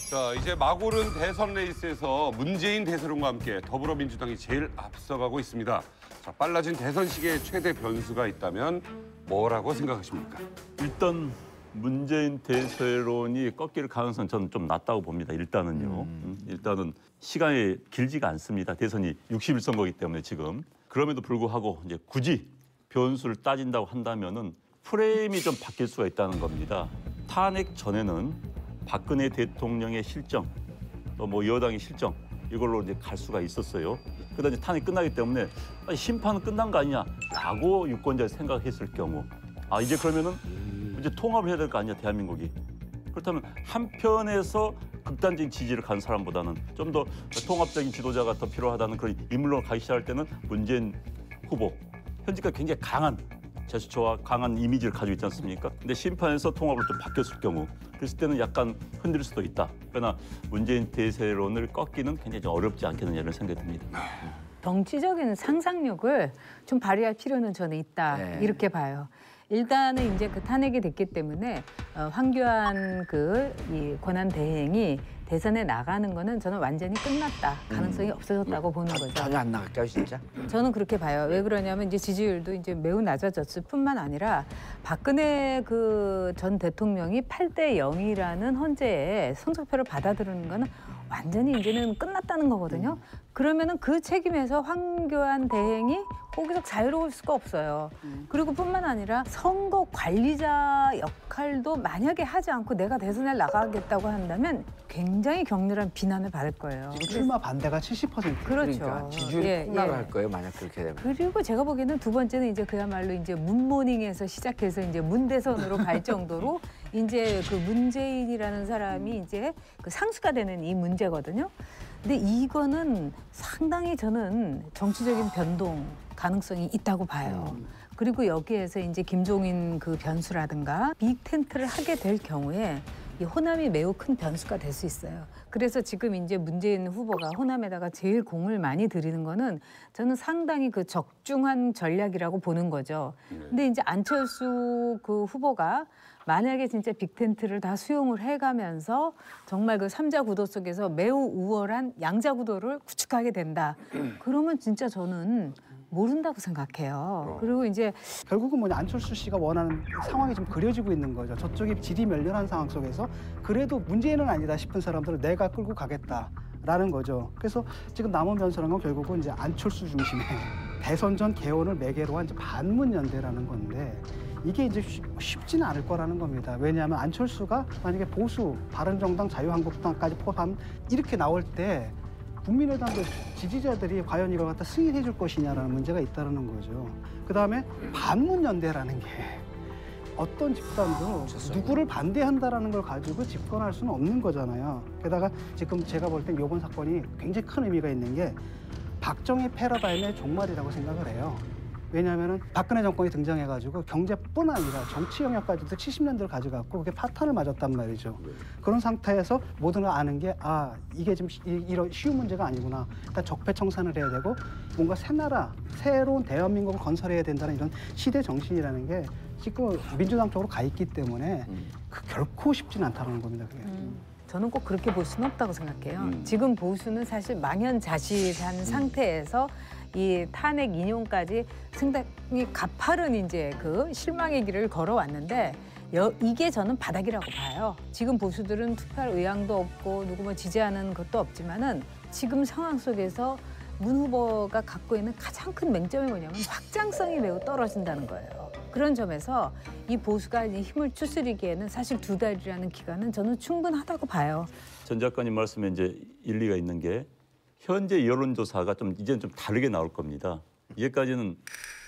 자, 이제 막 오른 대선 레이스에서 문재인 대세론과 함께 더불어민주당이 제일 앞서가고 있습니다. 자, 빨라진 대선 시기에 최대 변수가 있다면 뭐라고 생각하십니까? 일단 문재인 대세론이 꺾일 가능성은 저는 좀 낮다고 봅니다. 일단은요. 일단은 시간이 길지가 않습니다. 대선이 60일 선거이기 때문에 지금. 그럼에도 불구하고 이제 굳이 변수를 따진다고 한다면은 프레임이 좀 바뀔 수가 있다는 겁니다. 탄핵 전에는 박근혜 대통령의 실정, 또 뭐 여당의 실정 이걸로 이제 갈 수가 있었어요. 그러다 이제 탄핵 끝나기 때문에 심판은 끝난 거 아니냐라고 유권자가 생각했을 경우, 아 이제 그러면은 이제 통합을 해야 될 거 아니냐 대한민국이. 그렇다면 한편에서 극단적인 지지를 간 사람보다는 좀 더 통합적인 지도자가 더 필요하다는 그런 인물로 가기 시작할 때는 문재인 후보 현재까지 굉장히 강한 제스처와 강한 이미지를 가지고 있지 않습니까? 근데 심판에서 통합으로 좀 바뀌었을 경우 그랬을 때는 약간 흔들릴 수도 있다. 그러나 문재인 대세론을 꺾기는 굉장히 좀 어렵지 않겠느냐 이런 생각이 듭니다. 정치적인 상상력을 좀 발휘할 필요는 저는 있다. 네. 이렇게 봐요. 일단은 이제 그 탄핵이 됐기 때문에 황교안 이 권한 대행이 대선에 나가는 거는 저는 완전히 끝났다. 가능성이 없어졌다고 보는 거죠. 전혀 안 나갈까요, 진짜? 저는 그렇게 봐요. 왜 그러냐면 이제 지지율도 이제 매우 낮아졌을 뿐만 아니라 박근혜 그 전 대통령이 8대 0이라는 헌재에 성적표를 받아들이는 거는 완전히 이제는 끝났다는 거거든요. 그러면은 그 책임에서 황교안 대행이 거기서 자유로울 수가 없어요. 그리고 뿐만 아니라 선거 관리자 역할도 만약에 하지 않고 내가 대선에 나가겠다고 한다면 굉장히 격렬한 비난을 받을 거예요. 출마 반대가 70%. 그렇죠. 그러니까 지지율이 폭락할 거예요, 만약 그렇게 되면. 그리고 제가 보기에는 두 번째는 이제 그야말로 이제 문모닝에서 시작해서 이제 문대선으로 갈 정도로 이제 그 문재인이라는 사람이 이제 그 상수가 되는 이 문제거든요. 근데 이거는 상당히 저는 정치적인 변동 가능성이 있다고 봐요. 그리고 여기에서 이제 김종인 그 변수라든가 빅 텐트를 하게 될 경우에 이 호남이 매우 큰 변수가 될 수 있어요. 그래서 지금 이제 문재인 후보가 호남에다가 제일 공을 많이 들이는 거는 저는 상당히 그 적중한 전략이라고 보는 거죠. 근데 이제 안철수 그 후보가 만약에 진짜 빅텐트를 다 수용을 해가면서 정말 그 삼자 구도 속에서 매우 우월한 양자 구도를 구축하게 된다. 그러면 진짜 저는 모른다고 생각해요. 그리고 이제 결국은 뭐냐, 안철수 씨가 원하는 상황이 좀 그려지고 있는 거죠. 저쪽이 질이 멸렬한 상황 속에서 그래도 문재인은 아니다 싶은 사람들을 내가 끌고 가겠다라는 거죠. 그래서 지금 남은 변수라는 건 결국은 이제 안철수 중심의 대선 전 개헌을 매개로 한 이제 반문연대라는 건데 이게 이제 쉽지는 않을 거라는 겁니다. 왜냐하면 안철수가 만약에 보수, 바른정당, 자유한국당까지 포함 이렇게 나올 때 국민의당도 지지자들이 과연 이걸 갖다 승인해 줄 것이냐라는 문제가 있다는 거죠. 그다음에 반문연대라는 게 어떤 집단도 누구를 반대한다라는 걸 가지고 집권할 수는 없는 거잖아요. 게다가 지금 제가 볼 땐 이번 사건이 굉장히 큰 의미가 있는 게 박정희 패러다임의 종말이라고 생각을 해요. 왜냐하면 박근혜 정권이 등장해가지고 경제뿐 아니라 정치 영역까지도 70년대를 가져갔고 그게 파탄을 맞았단 말이죠. 그런 상태에서 모두가 아는 게 이게 좀 이런 쉬운 문제가 아니구나. 일단 적폐청산을 해야 되고 뭔가 새 나라, 새로운 대한민국을 건설해야 된다는 이런 시대 정신이라는 게 지금 민주당 쪽으로 가 있기 때문에 결코 쉽지는 않다는 겁니다. 그게. 저는 꼭 그렇게 볼 수는 없다고 생각해요. 지금 보수는 사실 망연자실한 상태에서 이 탄핵 인용까지 상당히 가파른 이제 그 실망의 길을 걸어왔는데 이게 저는 바닥이라고 봐요. 지금 보수들은 투표할 의향도 없고 누구 뭐 지지하는 것도 없지만은 지금 상황 속에서 문 후보가 갖고 있는 가장 큰 맹점이 뭐냐면 확장성이 매우 떨어진다는 거예요. 그런 점에서 이 보수가 이 힘을 추스리기에는 사실 2달이라는 기간은 저는 충분하다고 봐요. 전 작가님 말씀에 이제 일리가 있는 게 현재 여론조사가 좀 이제는 좀 다르게 나올 겁니다. 이제까지는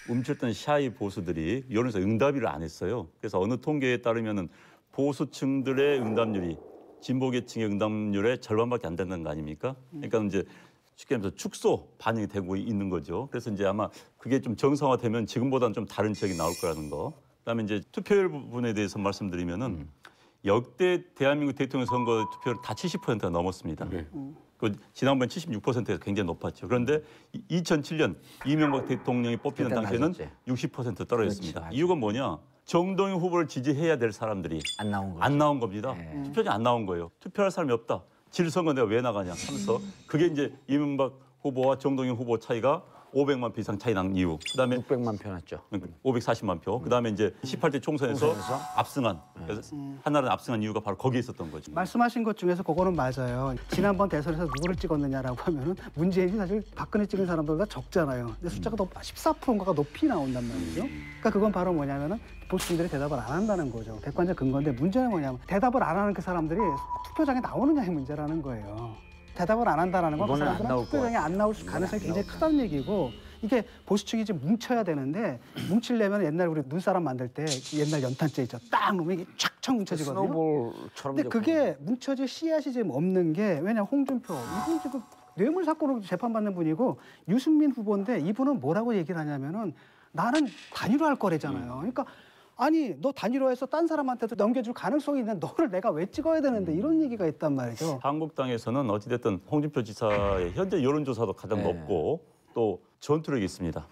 움츠렸던 샤이 보수들이 여론조사 응답을 안 했어요. 그래서 어느 통계에 따르면은 보수층들의 응답률이 진보계층의 응답률의 절반밖에 안 된다는 거 아닙니까? 그러니까 이제 쉽게 말해서 축소 반영이 되고 있는 거죠. 그래서 이제 아마 그게 좀 정상화되면 지금보다는 좀 다른 지역이 나올 거라는 거. 그다음에 이제 투표율 부분에 대해서 말씀드리면은 역대 대한민국 대통령 선거 투표율 다 70%가 넘었습니다. 그 지난번 76%가 굉장히 높았죠. 그런데 2007년 이명박 대통령이 뽑히는 당시에는 60% 떨어졌습니다. 그렇지, 이유가 뭐냐? 정동영 후보를 지지해야 될 사람들이 안 나온 겁니다. 투표장에 안 나온 거예요. 투표할 사람이 없다. 질선거 내가 왜 나가냐 하면서 그게 이제 이명박 후보와 정동영 후보 차이가 500만 표 이상 차이 난 이유. 그다음에 600만 표 났죠. 540만 표. 그다음에 이제 18대 총선에서 압승한. 그래서 한나라는 압승한 이유가 바로 거기에 있었던 거죠. 말씀하신 것 중에서 그거는 맞아요. 지난번 대선에서 누구를 찍었느냐라고 하면은 문재인이 사실 박근혜 찍은 사람들보다 적잖아요. 근데 숫자가 14%인가가 높이 나온단 말이죠. 그러니까 그건 바로 뭐냐면은 보수층들이 대답을 안 한다는 거죠. 객관적 근거인데 문제는 뭐냐면 대답을 안 하는 그 사람들이 투표장에 나오느냐의 문제라는 거예요. 대답을 안 한다는 건 그 사람들은 투표장에 안 나올 가능성이 굉장히 크다는 얘기고 이게 보수층이 지금 뭉쳐야 되는데 뭉치려면 옛날 우리 눈사람 만들 때 옛날 연탄재 있죠. 딱 놓으면 이게 쫙쫙 뭉쳐지거든요. 스노볼처럼. 근데 그게 뭉쳐질 씨앗이 지금 없는 게 왜냐 홍준표 이분 지금 뇌물 사건으로 재판받는 분이고 유승민 후보인데 이분은 뭐라고 얘기를 하냐면은 나는 단일화할 거래잖아요. 그러니까 아니 너 단일화해서 딴 사람한테도 넘겨줄 가능성이 있는 너를 내가 왜 찍어야 되는데 이런 얘기가 있단 말이죠. 한국당에서는 어찌됐든 홍준표 지사의 현재 여론조사도 가장 높고 또 전투력이 있습니다.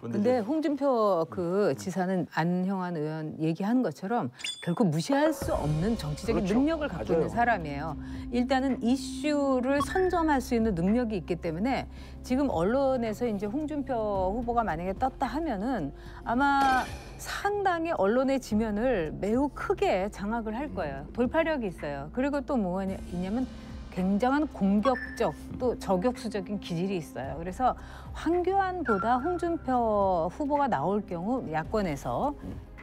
근데 홍준표 그 지사는 안형환 의원 얘기하는 것처럼 결코 무시할 수 없는 정치적인 능력을 갖고 있는 사람이에요. 일단은 이슈를 선점할 수 있는 능력이 있기 때문에 지금 언론에서 이제 홍준표 후보가 만약에 떴다 하면은 아마 상당히 언론의 지면을 매우 크게 장악을 할 거예요. 돌파력이 있어요. 그리고 또 뭐가 있냐면 굉장한 공격적 또 저격수적인 기질이 있어요. 그래서 황교안보다 홍준표 후보가 나올 경우 야권에서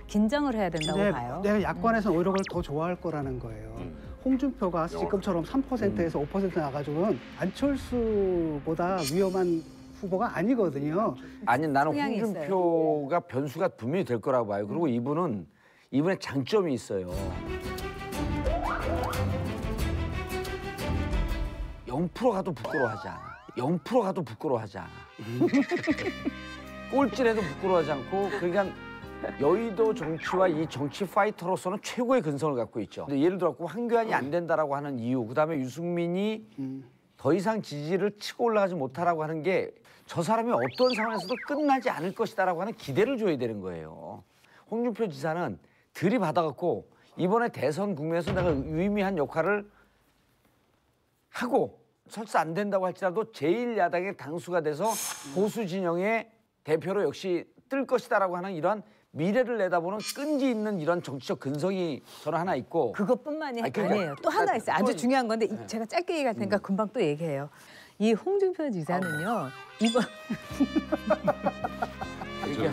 긴장을 해야 된다고 봐요. 내가 야권에서 오히려 그걸 더 좋아할 거라는 거예요. 홍준표가 지금처럼 3%에서 5% 나가지고는 안철수보다 위험한 후보가 아니거든요. 아니 나는 홍준표가 변수가 분명히 될 거라고 봐요. 그리고 이분의 장점이 있어요. 0% 가도 부끄러워하지 않아. 0% 가도 부끄러워하지 않아. 꼴찌라도 부끄러워하지 않고 그러니까 여의도 정치와 이 정치 파이터로서는 최고의 근성을 갖고 있죠. 근데 예를 들어 황교안이 안 된다라고 하는 이유, 그다음에 유승민이 더 이상 지지를 치고 올라가지 못하라고 하는 게 저 사람이 어떤 상황에서도 끝나지 않을 것이다라고 하는 기대를 줘야 되는 거예요. 홍준표 지사는 들이받아갖고 이번에 대선 국면에서 내가 유의미한 역할을 하고 설사 안 된다고 할지라도 제1야당의 당수가 돼서 보수 진영의 대표로 역시 뜰 것이다라고 하는 이런 미래를 내다보는 끈기 있는 이런 정치적 근성이 저는 하나 있고 그것뿐만이 아니에요. 또 하나 있어요. 아주 중요한 건데 제가 짧게 얘기할 테니까 금방 또 얘기해요. 이 홍준표 지사는요. 이번 그쪽에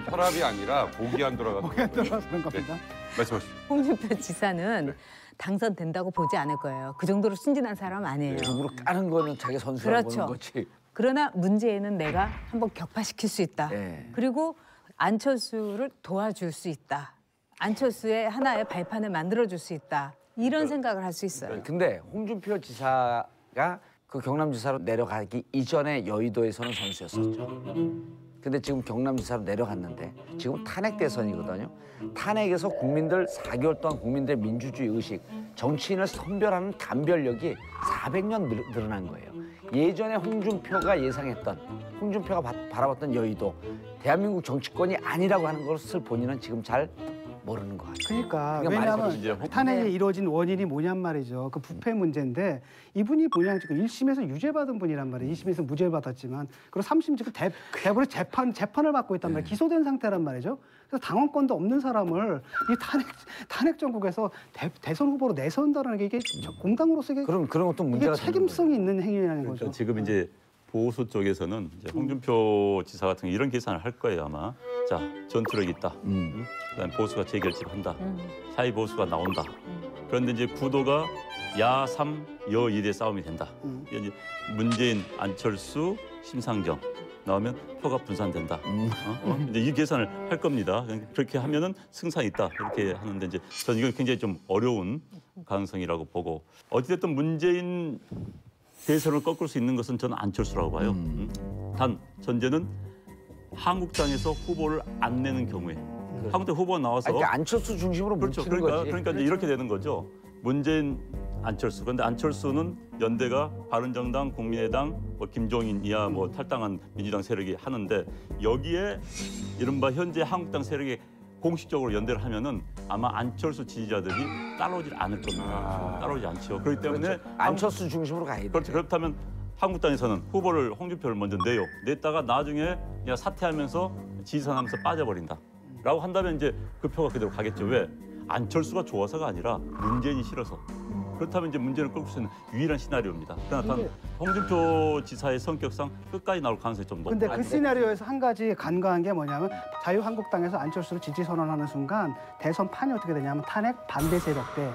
혈압이 아니라 목이 안 돌아가서 그런 겁니다. 말씀하시죠. 홍준표 지사는 당선된다고 보지 않을 거예요. 그 정도로 순진한 사람 아니에요. 누구로 까는 거는 자기 선수라고 그렇죠. 보는 거지. 그러나 문제는 내가 한번 격파시킬 수 있다. 그리고 안철수를 도와줄 수 있다. 안철수의 하나의 발판을 만들어줄 수 있다. 이런 생각을 할 수 있어요. 근데 홍준표 지사가 그 경남지사로 내려가기 이전에 여의도에서는 선수였었죠. 근데 지금 경남지사로 내려갔는데 지금 탄핵 대선이거든요. 탄핵에서 국민들 4개월 동안 국민들의 민주주의 의식, 정치인을 선별하는 감별력이 400년 늘어난 거예요. 예전에 홍준표가 예상했던, 홍준표가 바라봤던 여의도, 대한민국 정치권이 아니라고 하는 것을 본인은 지금 잘 모르는 것 같아요. 그러니까 왜냐하면 탄핵이 이루어진 원인이 뭐냔 말이죠. 그 부패 문제인데 이분이 그냥 지금 1심에서 유죄받은 분이란 말이에요. 2심에서 무죄 받았지만 그리고 3심 지금 대법원의 재판을 받고 있단 말이에요. 기소된 상태란 말이죠. 그래서 당원권도 없는 사람을 이 탄핵 정국에서 대선 후보로 내세운다는 게 이게 공당으로서 이게 그런 것도 문제가 이게 책임성이 있는 행위라는 거죠. 지금 이제 보수 쪽에서는 이제 홍준표 지사 같은 경우 이런 계산을 할 거예요 아마. 자, 전투력이 있다. 그다음에 보수가 재결집을 한다. 사이 보수가 나온다. 그런데 이제 구도가 야3, 여1의 싸움이 된다. 이제 문재인, 안철수, 심상정 나오면 표가 분산된다. 이제 이 계산을 할 겁니다. 그렇게 하면은 승산이 있다. 이렇게 하는데 이제 저는 이건 굉장히 좀 어려운 가능성이라고 보고 어찌됐든 문재인 대선을 꺾을 수 있는 것은 저는 안철수라고 봐요. 단 전제는 한국당에서 후보를 안 내는 경우에 한국당 후보가 나와서 그러니까 안철수 중심으로 그렇죠. 뭉치는 거지. 그러니까 이제 이렇게 되는 거죠. 문재인, 안철수. 그런데 안철수는 연대가 바른정당, 국민의당, 뭐 김종인 이하 뭐 탈당한 민주당 세력이 하는데 여기에 이른바 현재 한국당 세력이 공식적으로 연대를 하면은 아마 안철수 지지자들이 따라오질 않을 겁니다. 따라오지 않죠. 그렇기 때문에 그렇죠. 안철수 중심으로 가야 돼. 그렇죠. 그렇다면 한국당에서는 후보를 홍준표를 먼저 내요. 냈다가 나중에 그냥 사퇴하면서 지지선하면서 빠져버린다. 라고 한다면 이제 그 표가 그대로 가겠죠. 왜? 안철수가 좋아서가 아니라 문재인이 싫어서. 그렇다면 이제 문재인을 꺾을 수 있는 유일한 시나리오입니다. 그러나 단 홍준표 지사의 성격상 끝까지 나올 가능성이 좀 높아요. 근데 그 시나리오에서 한 가지 간과한 게 뭐냐면 자유한국당에서 안철수를 지지 선언하는 순간 대선 판이 어떻게 되냐면 탄핵 반대 세력 대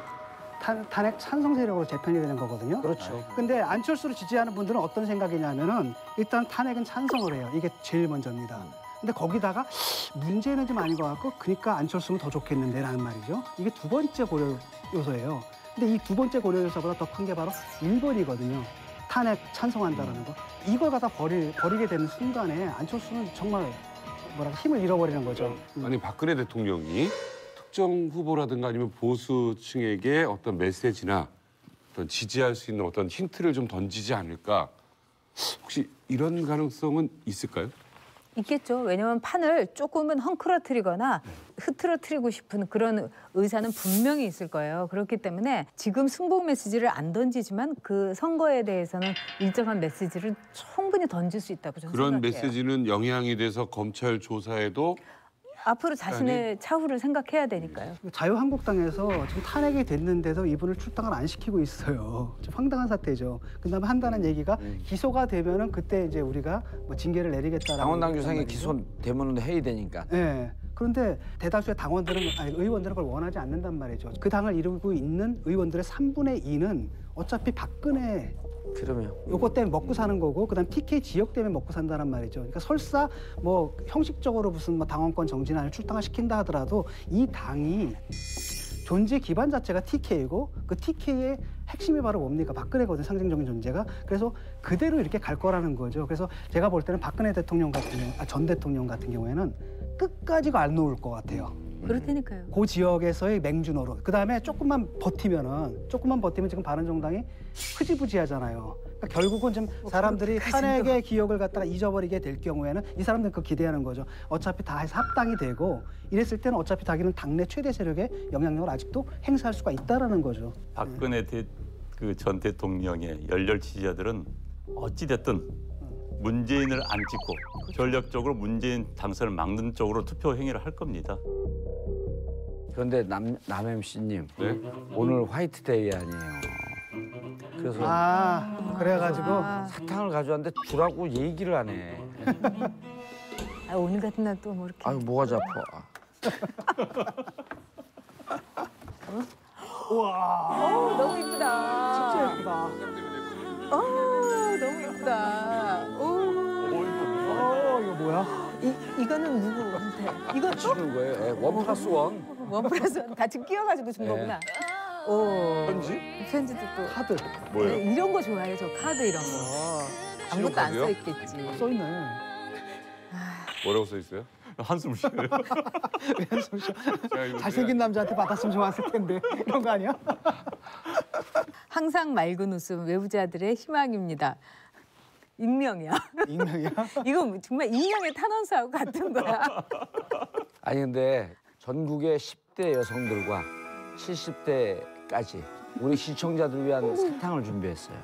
탄핵 찬성 세력으로 재편이 되는 거거든요. 그렇죠. 근데 안철수를 지지하는 분들은 어떤 생각이냐면은 일단 탄핵은 찬성을 해요. 이게 제일 먼저입니다. 근데 거기다가 문제는 좀 아닌 것 같고 그러니까 안철수는 더 좋겠는데라는 말이죠. 이게 두 번째 고려 요소예요. 근데 이 두 번째 고려 요소보다 더 큰 게 바로 1번이거든요. 탄핵 찬성한다라는 거. 이걸 갖다 버리게 되는 순간에 안철수는 정말 뭐랄까 힘을 잃어버리는 거죠. 아니 박근혜 대통령이 특정 후보라든가 아니면 보수층에게 어떤 메시지나 어떤 지지할 수 있는 어떤 힌트를 좀 던지지 않을까? 혹시 이런 가능성은 있을까요? 있겠죠. 왜냐하면 판을 조금은 헝클어뜨리거나 흐트러뜨리고 싶은 그런 의사는 분명히 있을 거예요. 그렇기 때문에 지금 승복 메시지를 안 던지지만 그 선거에 대해서는 일정한 메시지를 충분히 던질 수 있다고 저는 그런 생각해요. 메시지는 영향이 돼서 검찰 조사에도 앞으로 자신의 차후를 생각해야 되니까요. 자유한국당에서 지금 탄핵이 됐는데도 이분을 출당을 안 시키고 있어요. 좀 황당한 사태죠. 그다음에 한다는 얘기가 기소가 되면은 그때 이제 우리가 뭐 징계를 내리겠다라는. 당원당 규정이 기소되면 회의되니까. 네. 그런데 대다수의 의원들은 그걸 원하지 않는단 말이죠. 그 당을 이루고 있는 의원들의 3분의 2는 어차피 박근혜 그러면 요거 때문에 먹고 사는 거고 그다음 TK 지역 때문에 먹고 산다는 말이죠. 그러니까 설사 뭐 형식적으로 무슨 뭐 당원권 정지나 출당을 시킨다 하더라도 이 당이 존재 기반 자체가 TK이고 그 TK의 핵심이 바로 뭡니까? 박근혜거든, 상징적인 존재가. 그래서 그대로 이렇게 갈 거라는 거죠. 그래서 제가 볼 때는 박근혜 대통령 같은 경우, 전 대통령 같은 경우에는 끝까지가 안 놓을 것 같아요. 그렇다니까요. 그 지역에서의 맹주노릇. 그다음에 조금만 버티면 지금 바른정당이 흐지부지하잖아요. 그러니까 결국은 좀 사람들이 탄핵의 기억을 갖다가 잊어버리게 될 경우에는 이 사람들은 그거 기대하는 거죠. 어차피 다 해서 합당이 되고 이랬을 때는 어차피 자기는 당내 최대 세력의 영향력을 아직도 행사할 수가 있다라는 거죠. 박근혜 전 대통령의 열렬 지지자들은 어찌 됐든 문재인을 안 찍고 전략적으로 문재인 당선을 막는 쪽으로 투표 행위를 할 겁니다. 그런데 남 MC님 오늘 화이트데이 아니에요. 그래서 그래가지고 사탕을 가져왔는데 주라고 얘기를 안 해. 오늘 같은 날 또 뭐 이렇게. 아유 뭐가 잡아. 우와. 너무 이쁘다. 진짜 예쁘다. 너무 예쁘다. 이거 뭐야? 이거는 누구한테? 이것도? 주는 거예요. 1+1. 1+1 같이 끼워가지고 준 거구나. 편지? 편지도 또. 카드. 뭐예요? 이런 거 좋아해요. 저 카드 이런 거. 아무것도 안 신용카드요? 써있겠지. 써있네. 뭐라고 써 있어요? 한숨 쉬어요. 한숨 쉬어. 잘생긴 남자한테 받았으면 좋았을 텐데 이런 거 아니야? 항상 맑은 웃음 외부자들의 희망입니다. 익명이야. 익명이야? 이거 정말 익명의 탄원서하고 같은 거야. 아니 근데 전국의 10대 여성들과 70대까지 우리 시청자들을 위한 사탕을 준비했어요.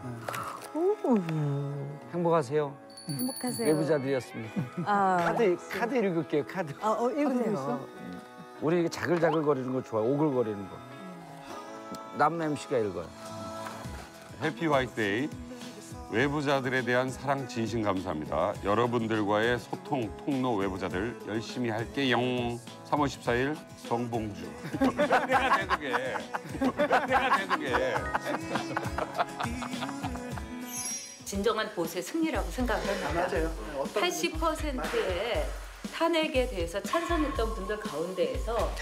행복하세요. 행복하세요. 외부자들이었습니다. 카드 읽을게요. 카드. 읽으세요. 우리 이게 자글자글거리는 거 좋아요. 오글거리는 거. 남 MC가 읽어요. 해피 화이트데이. 외부자들에 대한 사랑 진심 감사합니다. 여러분들과의 소통, 통로 외부자들 열심히 할게요. 3월 14일 정봉주. 내가 대두개. 내가 대두개. 진정한 보수의 승리라고 생각을 합니다. 맞아요. 80%의 탄핵에 대해서 찬성했던 분들 가운데에서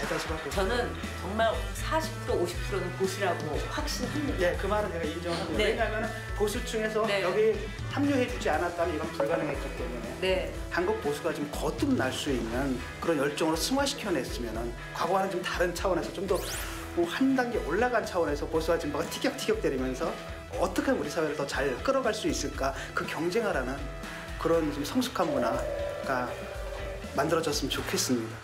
저는 정말 40% 50%는 보수라고 확신합니다. 예, 그 말은 제가 인정합니다. 네. 왜냐하면 보수층에서 네. 여기 합류해주지 않았다면 이건 불가능했기 때문에 네. 한국 보수가 좀 거듭날 수 있는 그런 열정으로 승화시켜냈으면 과거와는 좀 다른 차원에서 좀 더 한 단계 올라간 차원에서 보수와 진보가 티격태격대리면서 어떻게 우리 사회를 더 잘 끌어갈 수 있을까 그 경쟁하라는 그런 좀 성숙한 문화가 만들어졌으면 좋겠습니다.